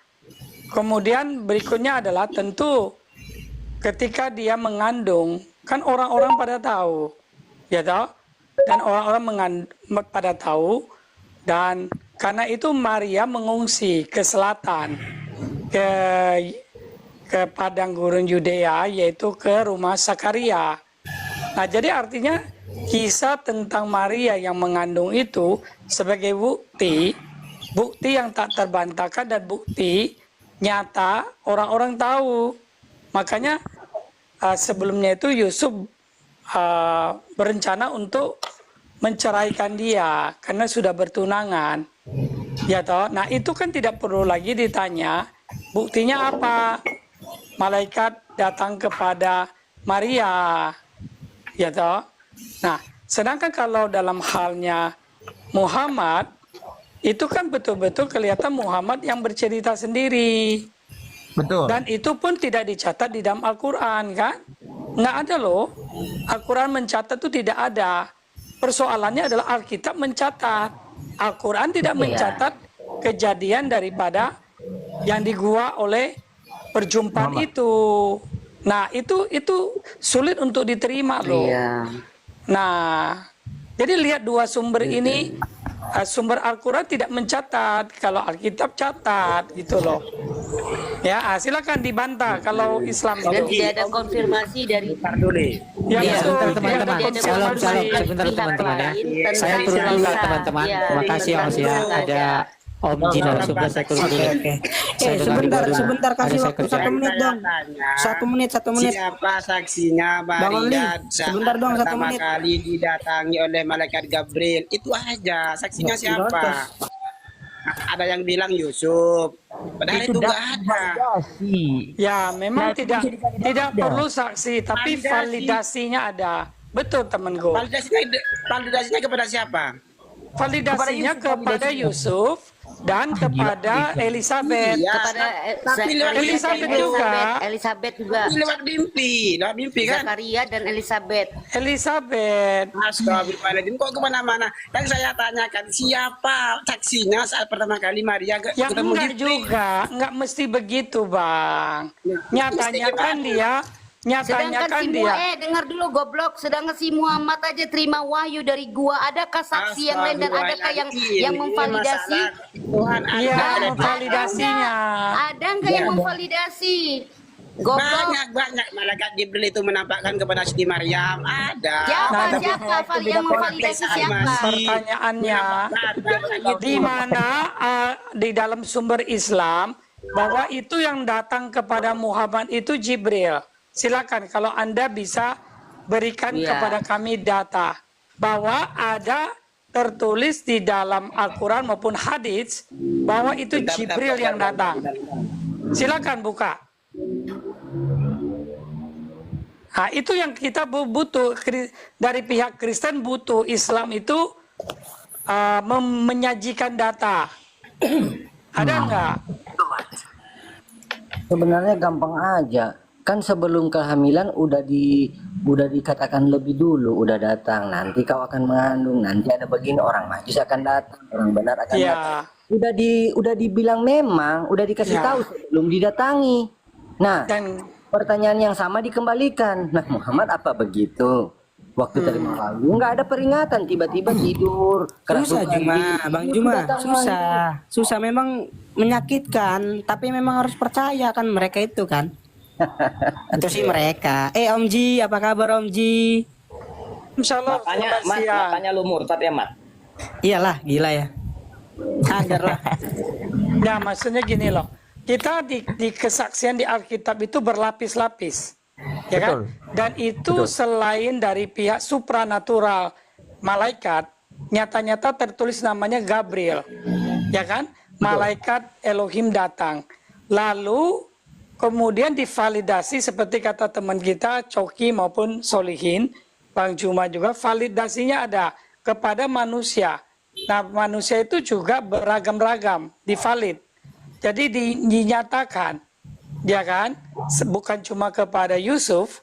kemudian berikutnya adalah tentu ketika dia mengandung, kan orang-orang pada tahu, ya toh? Dan orang-orang pada tahu, dan karena itu Maria mengungsi ke selatan, ke padang gurun Yudea, yaitu ke rumah Sakaria. Nah, jadi artinya kisah tentang Maria yang mengandung itu sebagai bukti yang tak terbantahkan dan bukti nyata orang-orang tahu. Makanya sebelumnya itu Yusuf berencana untuk menceraikan dia karena sudah bertunangan. Ya toh. Nah, itu kan tidak perlu lagi ditanya buktinya apa. Malaikat datang kepada Maria. Ya toh. Nah, sedangkan kalau dalam halnya Muhammad, itu kan betul-betul kelihatan Muhammad yang bercerita sendiri. Betul. Dan itu pun tidak dicatat di dalam Al-Quran, kan? Nggak ada loh. Al-Quran mencatat itu tidak ada. Persoalannya adalah Alkitab mencatat. Al-Quran tidak mencatat kejadian daripada yang di gua oleh perjumpaan itu. Nah, itu sulit untuk diterima loh. Iya. Nah, jadi lihat dua sumber ini, sumber Al-Quran tidak mencatat, kalau Alkitab catat gitu loh. Ya, silakan dibantah kalau Islam Dan itu. tidak ada konfirmasi dari Ya, Iya, betul. sebentar Tidak teman-teman. ada Shalom, konfirmasi. sebentar teman-teman ya. Tentang Saya turun dulu kisah. teman-teman. Iya, Terima kasih Om ya. Ada Om Jin narasumber, saya turun dulu. Saya dengar dulu. Sebentar kasih Ada waktu saya 1 menit dong. 1 menit. Siapa saksinya Bang Oli, Maria sebentar dong, 1 pertama menit. kali didatangi oleh malaikat Gabriel? Itu aja. Saksinya siapa? Ada yang bilang Yusuf. Padahal itu nggak ada. Ya, memang tidak perlu saksi, tapi validasinya ada. Betul temanku. Validasinya kepada siapa? Validasinya kepada Yusuf dan kepada Elizabeth. Iya, Kepada tapi lewat Elizabeth juga. Elizabeth juga. lewat mimpi kan? Zakaria dan Elizabeth. Elizabeth. Astagfirullahaladzim, kok kemana-mana? Yang saya tanyakan siapa saksinya saat pertama kali Maria Yang ketemu enggak Jibril? juga, enggak mesti begitu, Bang. Nyatanya mesti kan dia, Sedangkan dengar dulu goblok, sedangkan si Muhammad aja terima wahyu dari gua. Adakah saksi yang lain dan adakah yang memvalidasi? Tuhan Iya, memvalidasinya. Ada nggak yang memvalidasi? Goblok. Banyak malaikat Jibril itu menampakkan kepada Siti Maryam. Ada. Siapa yang memvalidasi siapa? Pertanyaannya, di mana di dalam sumber Islam bahwa itu yang datang kepada Muhammad itu Jibril. Silakan kalau Anda bisa berikan kepada kami data bahwa ada tertulis di dalam Al-Quran maupun hadis bahwa itu Jibril yang datang. Silakan buka. Nah, itu yang kita butuh dari pihak Kristen, butuh Islam itu menyajikan data. Ada nggak? Sebenarnya gampang aja. Kan sebelum kehamilan udah dikatakan lebih dulu, udah datang. Nanti kau akan mengandung, nanti ada begini, orang majus akan datang, orang benar akan datang. Udah dibilang memang, udah dikasih tahu sebelum didatangi. Nah, pertanyaan yang sama dikembalikan. Nah, Muhammad apa begitu? Waktu terima wahyu nggak ada peringatan, tiba-tiba tidur. Susah Bang Juma, susah memang menyakitkan, tapi memang harus percaya kan mereka itu kan. Itu sih mereka. Om Ji, apa kabar Om Ji? Insyaallah. Makanya lu murtad ya, Mat. Iyalah, gila ya. Ajar lah. Ya, maksudnya gini loh. Kita di kesaksian di Alkitab itu berlapis-lapis. Ya kan? Dan itu selain dari pihak supranatural malaikat, nyata-nyata tertulis namanya Gabriel. Ya kan? Malaikat Elohim datang. Lalu kemudian divalidasi seperti kata teman kita Coki maupun Solihin, Bang Juma juga, validasinya ada kepada manusia. Nah, manusia itu juga beragam-ragam, divalid. Jadi dinyatakan, ya kan, bukan cuma kepada Yusuf,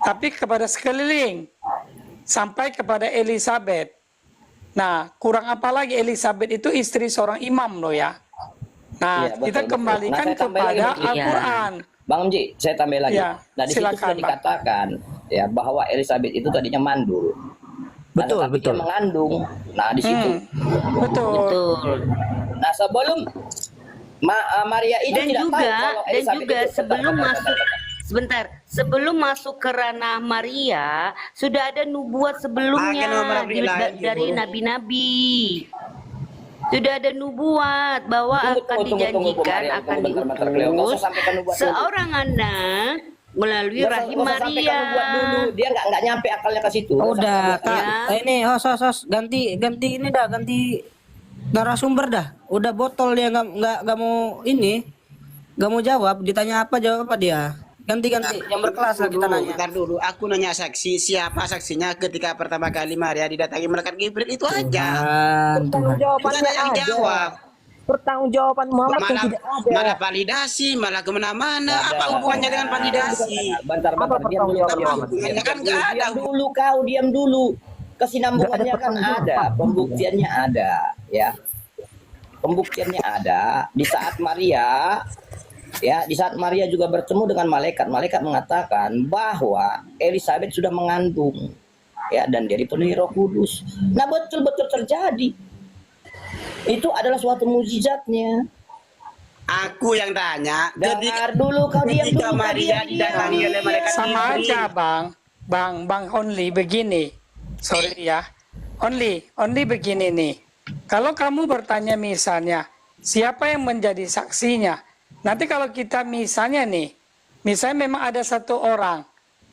tapi kepada sekeliling. sampai kepada Elizabeth. Nah, kurang apa lagi, Elizabeth itu istri seorang imam loh ya. Nah, Iya, betul, kita betul. kembalikan Nah, saya tambah kepada lagi, Bang. Al-Quran. Bang Omji, saya tambah lagi. Ya, Nah, di situ silakan, sudah Bang. dikatakan ya bahwa Elizabeth itu tadinya mandul. Betul, Tapi betul. dia mengandung. Nah, di situ. Betul. Nah, sebelum Maria itu Dan tidak juga tahu kalau dan Elizabeth juga itu sebelum tetap- masuk sebentar, sebelum masuk ke ranah Maria sudah ada nubuat sebelumnya dari nabi-nabi. Sudah ada nubuat bahwa akan dijanjikan akan diutus seorang anak melalui rahim Maria. Dia nggak nyampe akalnya ke situ. Udah, Kak. Ya. Ini host ganti ini dah, ganti narasumber dah. Udah botol dia nggak mau ini. Nggak mau jawab, ditanya apa jawab apa dia. Ganti yang berkelas lah kita nanya. Bentar dulu, aku nanya saksi, siapa saksinya ketika pertama kali Maria didatangi malaikat Jibril itu aja. Pertanggungjawabannya yang ada. jawab. Pertanggungjawaban Muhammad yang Malah, tidak ada. malah validasi, malah kemana-mana. Apa hubungannya dengan validasi? Bentar, diam dulu. Hubungannya kan nggak ada. Diam dulu. Kesinambungannya kan ada, pembuktiannya ada, ya. Pembuktiannya ada di saat Maria, ya, di saat Maria juga bertemu dengan malaikat mengatakan bahwa Elizabeth sudah mengandung, ya, dan dia dipenuhi Roh Kudus. Nah, betul-betul terjadi. Itu adalah suatu mukjizatnya. Aku yang tanya, dengar dulu, kau diam ketika dulu, Maria didatangi oleh malaikat Sama Jibril. aja, Bang Only begini. Sorry ya. Only begini nih. Kalau kamu bertanya misalnya, siapa yang menjadi saksinya? Nanti kalau kita misalnya memang ada satu orang.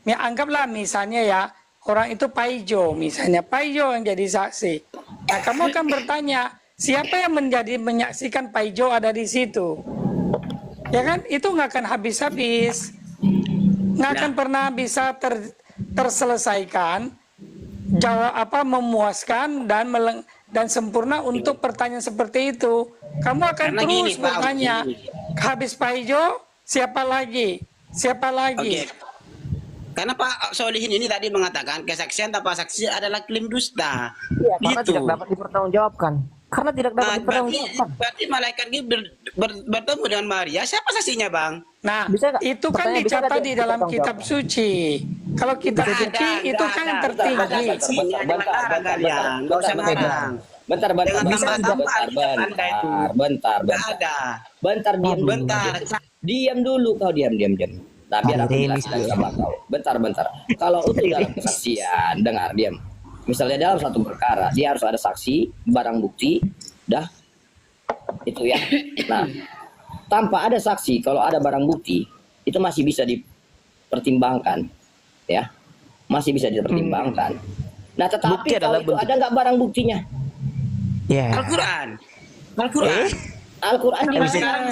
Ya, anggaplah misalnya ya, orang itu Paijo misalnya. Paijo yang jadi saksi. Nah, kamu akan bertanya, siapa yang menyaksikan Paijo ada di situ? Ya kan? Itu nggak akan habis-habis. Nggak akan pernah bisa terselesaikan. Jawab memuaskan dan sempurna untuk pertanyaan seperti itu. Kamu akan Karena terus gini, Pak, bertanya, habis Paijo, siapa lagi? Siapa lagi? Oke. Karena Pak Solihin ini tadi mengatakan kesaksian tanpa saksi adalah klaim dusta. Iya, karena Gitu. tidak dapat dipertanggungjawabkan. Karena tidak dapat Nah, dipertanggungjawabkan. berarti malaikat Jibril bertemu dengan Maria, siapa saksinya, Bang? Nah, Bisa nggak? itu kan Pertanyaan, bisa dicatat nggak di dalam dipertanggungjawabkan? kitab suci. Kalau kitab suci itu kan yang tertinggi. Nggak usah mengarang. Bentar, diam dulu kau, diam. Nah, biar aku jelaskan sama kau. Bentar. Kalau itu dalam kesaksian, dengar, diam. Misalnya dalam satu perkara, dia harus ada saksi, barang bukti, dah, itu ya. Nah, tanpa ada saksi, kalau ada barang bukti, itu masih bisa dipertimbangkan, ya, masih bisa dipertimbangkan. Nah, tetapi Bukti kalau adalah itu ada nggak barang buktinya? Ya. Al-Quran. Al-Quran di mana?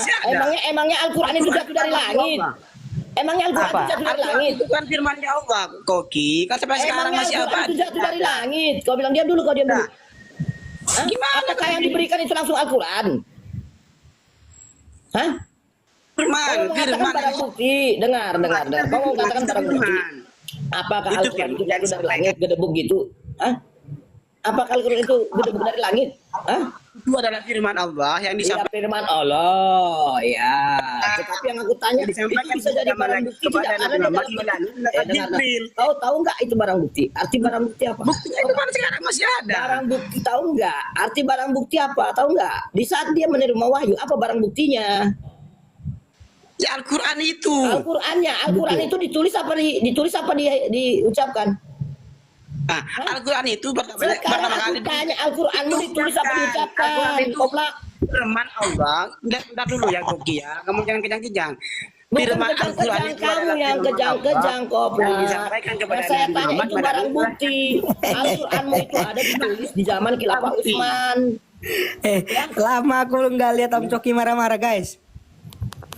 Emangnya Al-Quran itu jatuh dari langit? Emangnya Al-Quran itu jatuh dari langit? Itu kan firman-Nya Allah, Koki. Kan sampai sekarang masih Al-Quran apa? itu jatuh dari langit. Kau bilang diam dulu, kau diam dulu. Hah? Gimana Apakah yang diberikan itu langsung Al-Quran? Hah? Firman, Kau mengatakan barang bukti. Dengar. Kau mau mengatakan barang bukti. Apakah Al-Quran itu jatuh dari langit, gedebuk gitu? Hah? Apakah Al-Quran itu gedebuk dari langit? Hah? Itu adalah firman Allah yang Iya, disampaikan firman Allah, ya. Tetapi yang aku tanya, itu bisa jadi barang bukti tidak ada di dalam Jibril. Kau tahu nggak itu barang bukti? Arti barang bukti apa? Buktinya itu kan sekarang masih ada. Barang bukti tahu nggak? Arti barang bukti apa? Tahu nggak? Di saat dia menerima wahyu, apa barang buktinya? Ya Al-Quran itu. Al-Qurannya, Al-Quran itu ditulis apa diucapkan? Nah, Al-Quran itu pertama Sekarang kali aku tanya, Al-Quranmu ditulis apa diucapkan? Al-Quran itu firman Allah. Bentar dulu ya Koki ya. Kamu jangan kejang-kejang. Firman Al-Quran itu kamu yang kejang-kejang Kopla. yang disampaikan kepada Saya Nabi tanya Muhammad itu barang bukti. Al-Quranmu itu ada ditulis di zaman Khilafah Utsman. Lama aku nggak lihat Om Coki marah-marah, guys.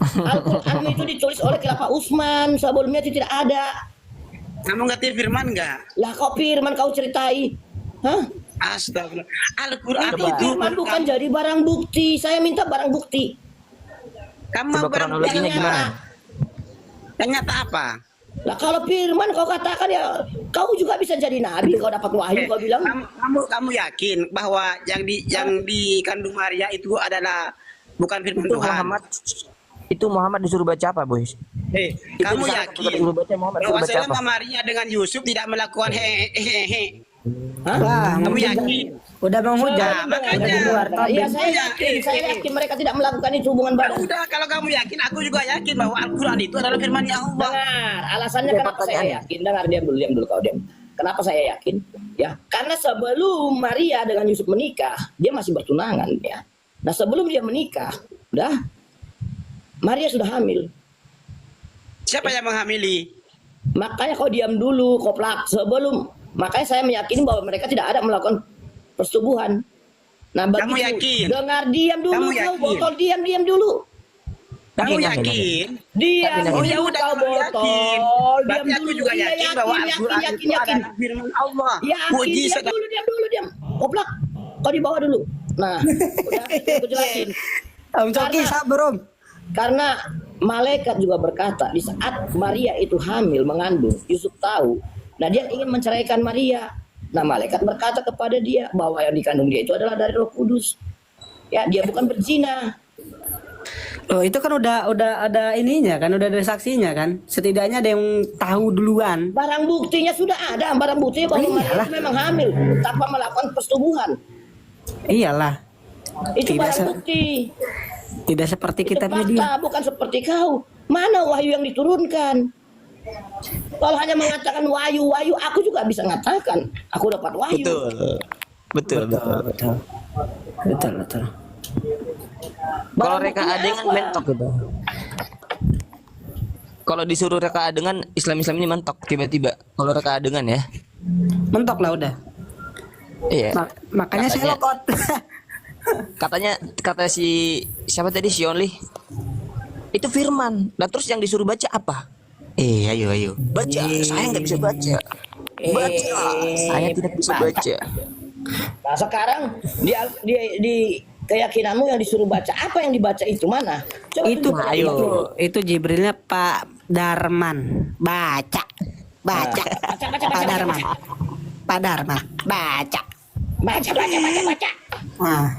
Al-Quranmu itu ditulis oleh Khilafah Utsman. Sebelumnya itu tidak ada. Kamu ngerti firman nggak? Lah kok firman kau ceritai? Hah? Astagfirullah. Al-Quran Itu itu firman bukan jadi barang bukti. Saya minta barang bukti. Kamu Coba kronologinya gimana? Yang nyata apa? Lah kalau firman kau katakan ya, kau juga bisa jadi nabi. Kau dapat wahyu, kau bilang. Kamu yakin bahwa yang dikandung Maria itu adalah bukan firman Tuhan? Itu Muhammad disuruh baca apa, boys? Kamu yakin bahwa selama Maria dengan Yusuf tidak melakukan hehehe? Kamu yakin? Udah menghujat. Iya, saya yakin mereka tidak melakukan itu hubungan badan. Udah, kalau kamu yakin, aku juga yakin bahwa Al-Quran itu adalah firman Allah. Dengar, alasannya kenapa saya yakin. Dengar, diam dulu kau diam. Kenapa saya yakin? Ya, karena sebelum Maria dengan Yusuf menikah, dia masih bertunangan ya. Nah, sebelum dia menikah, Maria sudah hamil. Siapa yang menghamili? Makanya kau diam dulu, koplak. Makanya saya meyakini bahwa mereka tidak ada melakukan persetubuhan. Nah, kamu yakin? Dengar, diam dulu, kau botol, diam dulu. Kamu yakin? Diam ya dulu, udah, kau botol. Berarti aku juga yakin bahwa Al-Quran itu adalah firman Allah. Diam dulu. Koplak, kau di bawah dulu. Nah, udah, aku jelasin. Om Coki, sabar Om. Karena malaikat juga berkata di saat Maria itu hamil mengandung, Yusuf tahu. Nah, dia ingin menceraikan Maria. Nah, malaikat berkata kepada dia bahwa yang dikandung dia itu adalah dari Roh Kudus. Ya, dia bukan berzina. Oh, itu kan udah ada ininya kan, udah ada saksinya kan. Setidaknya ada yang tahu duluan. Barang buktinya sudah ada, barang buktinya bahwa Maria itu memang hamil tanpa melakukan persetubuhan. Iyalah. Itu Tidak barang bukti. Tidak seperti Itu kitabnya fakta, dia. bukan seperti kau. Mana wahyu yang diturunkan? Kalau hanya mengatakan wahyu, aku juga bisa mengatakan aku dapat wahyu. Betul. Kalau reka adegan mentok gitu. Kalau disuruh reka adegan, Islam ini mentok tiba-tiba. Kalau reka adegan ya. Mentok lah udah. Iya. Makanya saya lokot. Kata si siapa tadi, si Only, itu firman. Nah, terus yang disuruh baca apa? Ayo baca. Saya nggak bisa baca. Saya tidak bisa baca. Nah, sekarang di keyakinanmu yang disuruh baca, apa yang dibaca itu mana? Coba itu Jibrilnya Pak Darman baca. Pak Darman baca. Nah,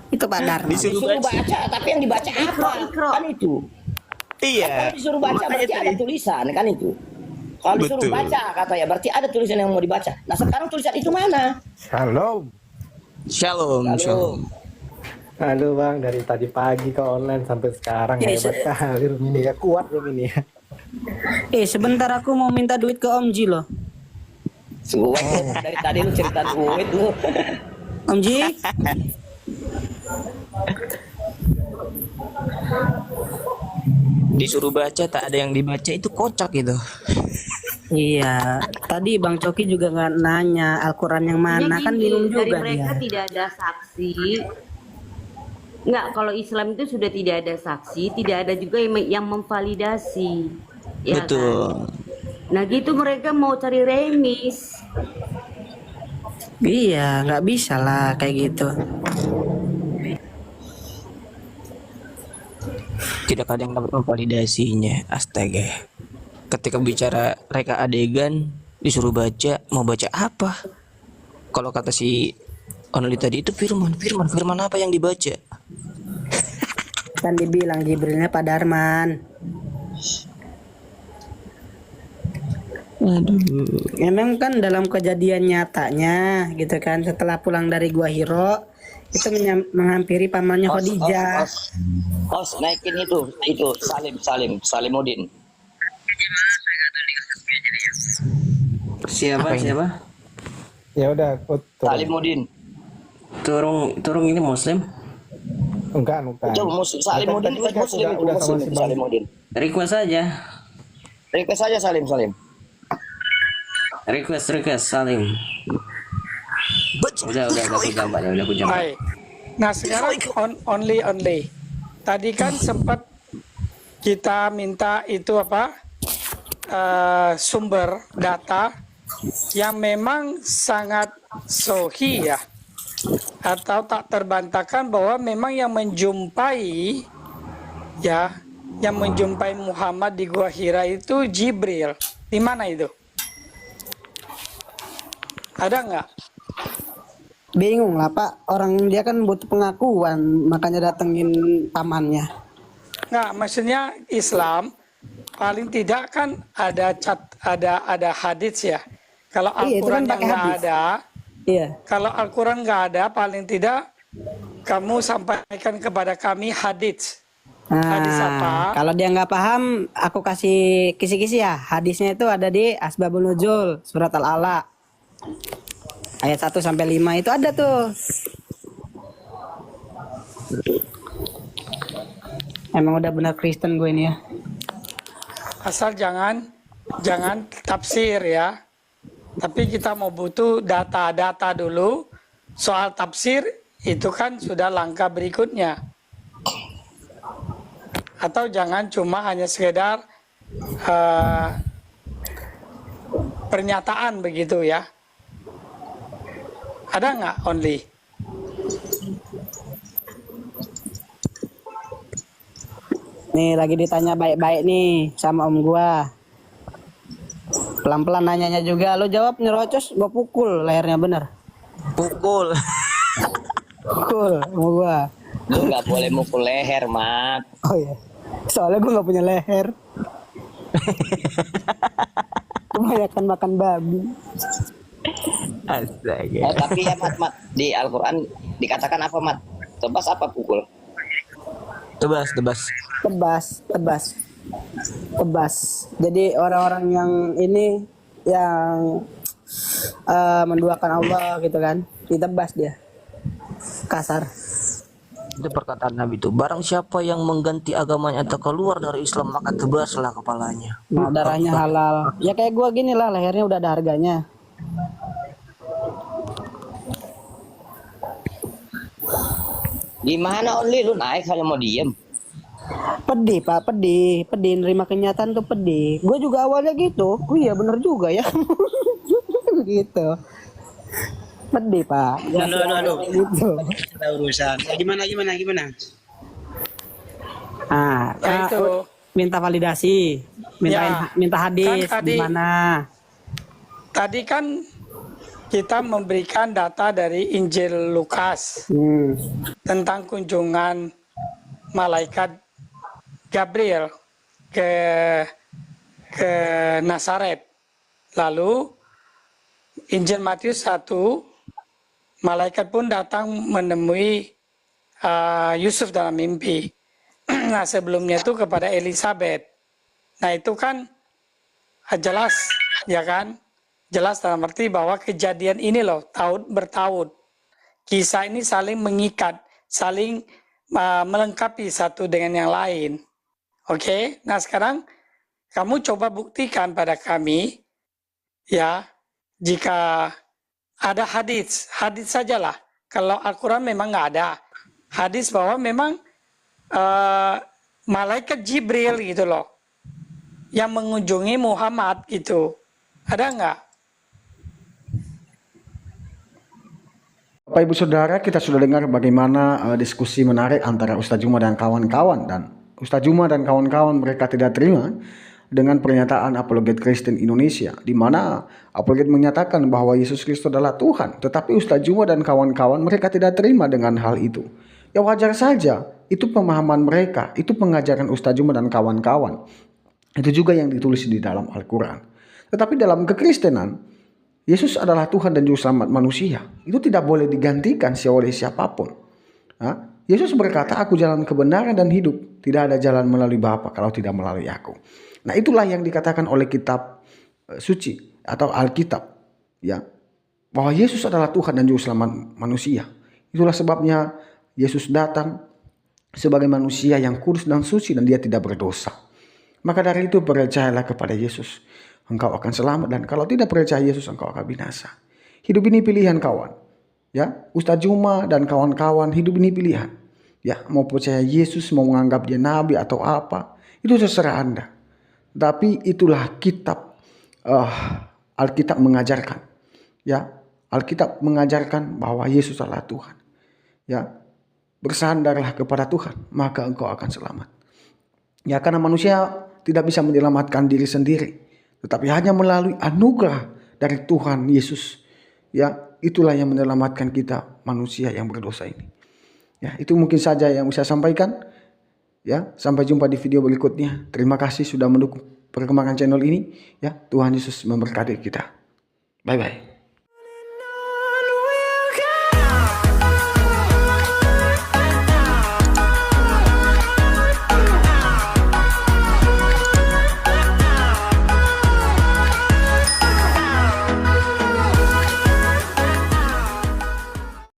itu Pak Darman disuruh baca, tapi yang dibaca apa? Kan itu. Iya. Kalau disuruh baca berarti ada tulisan kan itu. Kalau disuruh baca katanya berarti ada tulisan yang mau dibaca. Nah, sekarang tulisan itu mana? Shalom. Halo Bang, dari tadi pagi ke online sampai sekarang hebat kali Rumini ya, kuat Rumini ya. Sebentar aku mau minta duit ke Om Ji loh. Dari tadi lu cerita duit lu. Om Ji. Disuruh baca tak ada yang dibaca, itu kocak gitu. Iya, tadi Bang Coki juga nggak nanya Al-Quran yang mana, kan bingung juga dari mereka dia. tidak ada saksi. Enggak, kalau Islam itu sudah tidak ada saksi, tidak ada juga yang memvalidasi. Ya Betul. Kan? Nah gitu mereka mau cari remis. Iya, nggak bisa lah kayak gitu. Tidak ada yang dapat memvalidasinya. Astaga. Ketika bicara reka adegan disuruh baca, mau baca apa? Kalau kata si Only tadi itu firman apa yang dibaca? Kan dibilang Jibrilnya Pak Darman. Aduh. Memang kan dalam kejadian nyatanya gitu kan, setelah pulang dari Gua Hiro itu menghampiri pamannya Khadijah. Os naikin itu Salimudin. Siapa? Ya udah, aku Salimudin. Turung ini Muslim? Enggak. Itu Muslim. Salimudin itu Muslim. Udah sama si Bang. Salimudin. Request saja. Request saja Salim. Request Salim. Udah aku gambar. Baik. Nah sekarang only. Tadi kan sempat kita minta itu apa sumber data yang memang sangat sahih ya, atau tak terbantahkan bahwa memang yang menjumpai Muhammad di Gua Hira itu Jibril. Di mana itu? Ada nggak? Bingung lah Pak, orang dia kan butuh pengakuan, makanya datengin pamannya. Nggak, maksudnya Islam paling tidak kan ada hadits ya. Kalau Iya, itu kan Al-Quran yang pakai nggak hadis. ada, Iya. kalau Al-Quran nggak ada, paling tidak kamu sampaikan kepada kami hadits. Hadis apa? Kalau dia nggak paham, aku kasih kisi-kisi ya. Hadisnya itu ada di Asbabun Nuzul, surat Al-Ala. Ayat 1 sampai 5 itu ada tuh. Emang udah benar Kristen gue ini ya. Asal jangan tafsir ya. Tapi kita mau butuh data-data dulu. Soal tafsir itu kan sudah langkah berikutnya. Atau jangan cuma hanya sekedar pernyataan begitu ya. Ada nggak only? Nih lagi ditanya baik-baik nih sama om gua. Pelan-pelan nanyanya juga, lo jawab nyerocos, gua pukul lehernya bener. Pukul. Pukul sama gua. Lu nggak boleh mukul leher, Mat. Oh iya. Soalnya gua nggak punya leher. Kebanyakan makan babi. Astaga. Tapi ya Mat, di Al-Quran dikatakan apa, Mat? Tebas apa pukul? Tebas. Jadi orang-orang yang ini yang menduakan Allah gitu kan, ditebas dia. Kasar. Itu perkataan Nabi itu. Barang siapa yang mengganti agamanya atau keluar dari Islam maka tebaslah kepalanya. Nah, darahnya halal. Ya kayak gua gini lah, lehernya udah ada harganya. Gimana only lu naik hanya mau diem? Pedih Pak, pedih nerima kenyataan tuh pedih. Gue juga awalnya gitu. Oh iya bener juga ya. Gitu. Pedih Pak. Aduh. Gitu. Ada urusan. Gimana? Itu. Minta validasi, minta hadis Kan gimana? Tadi kan kita memberikan data dari Injil Lukas tentang kunjungan malaikat Gabriel ke Nazaret. Lalu Injil Matius 1, malaikat pun datang menemui Yusuf dalam mimpi. Nah sebelumnya itu kepada Elizabeth. Nah itu kan jelas, ya kan? Jelas dalam arti bahwa kejadian ini loh, tahun bertahun. Kisah ini saling mengikat, saling melengkapi satu dengan yang lain. Oke, nah sekarang kamu coba buktikan pada kami, ya, jika ada hadis sajalah. Kalau Al-Quran memang nggak ada. Hadis bahwa memang malaikat Jibril gitu loh, yang mengunjungi Muhammad gitu. Ada nggak? Bapak Ibu Saudara, kita sudah dengar bagaimana diskusi menarik antara Ustaz Juma dan kawan-kawan, dan Ustaz Juma dan kawan-kawan mereka tidak terima dengan pernyataan apologet Kristen Indonesia, di mana apologet menyatakan bahwa Yesus Kristus adalah Tuhan, tetapi Ustaz Juma dan kawan-kawan mereka tidak terima dengan hal itu. Ya wajar saja, itu pemahaman mereka, itu pengajaran Ustaz Juma dan kawan-kawan. Itu juga yang ditulis di dalam Al-Quran. Tetapi dalam kekristenan, Yesus adalah Tuhan dan Juru Selamat manusia. Itu tidak boleh digantikan oleh siapapun. Yesus berkata, aku jalan kebenaran dan hidup. Tidak ada jalan melalui Bapa kalau tidak melalui aku. Nah itulah yang dikatakan oleh kitab suci atau Alkitab. Ya, bahwa Yesus adalah Tuhan dan Juru Selamat manusia. Itulah sebabnya Yesus datang sebagai manusia yang kudus dan suci dan dia tidak berdosa. Maka dari itu percayalah kepada Yesus. Engkau akan selamat, dan kalau tidak percaya Yesus engkau akan binasa. Hidup ini pilihan kawan. Ya, Ustaz Juma dan kawan-kawan, hidup ini pilihan. Ya, mau percaya Yesus, mau menganggap dia nabi atau apa, itu terserah Anda. Tapi itulah kitab Alkitab mengajarkan. Ya, Alkitab mengajarkan bahwa Yesus adalah Tuhan. Ya, bersandarlah kepada Tuhan, maka engkau akan selamat. Ya, karena manusia tidak bisa menyelamatkan diri sendiri. tetapi hanya melalui anugerah dari Tuhan Yesus. Ya, itulah yang menyelamatkan kita manusia yang berdosa ini. Ya, itu mungkin saja yang bisa saya sampaikan. Ya, sampai jumpa di video berikutnya. Terima kasih sudah mendukung perkembangan channel ini. Ya, Tuhan Yesus memberkati kita. Bye bye.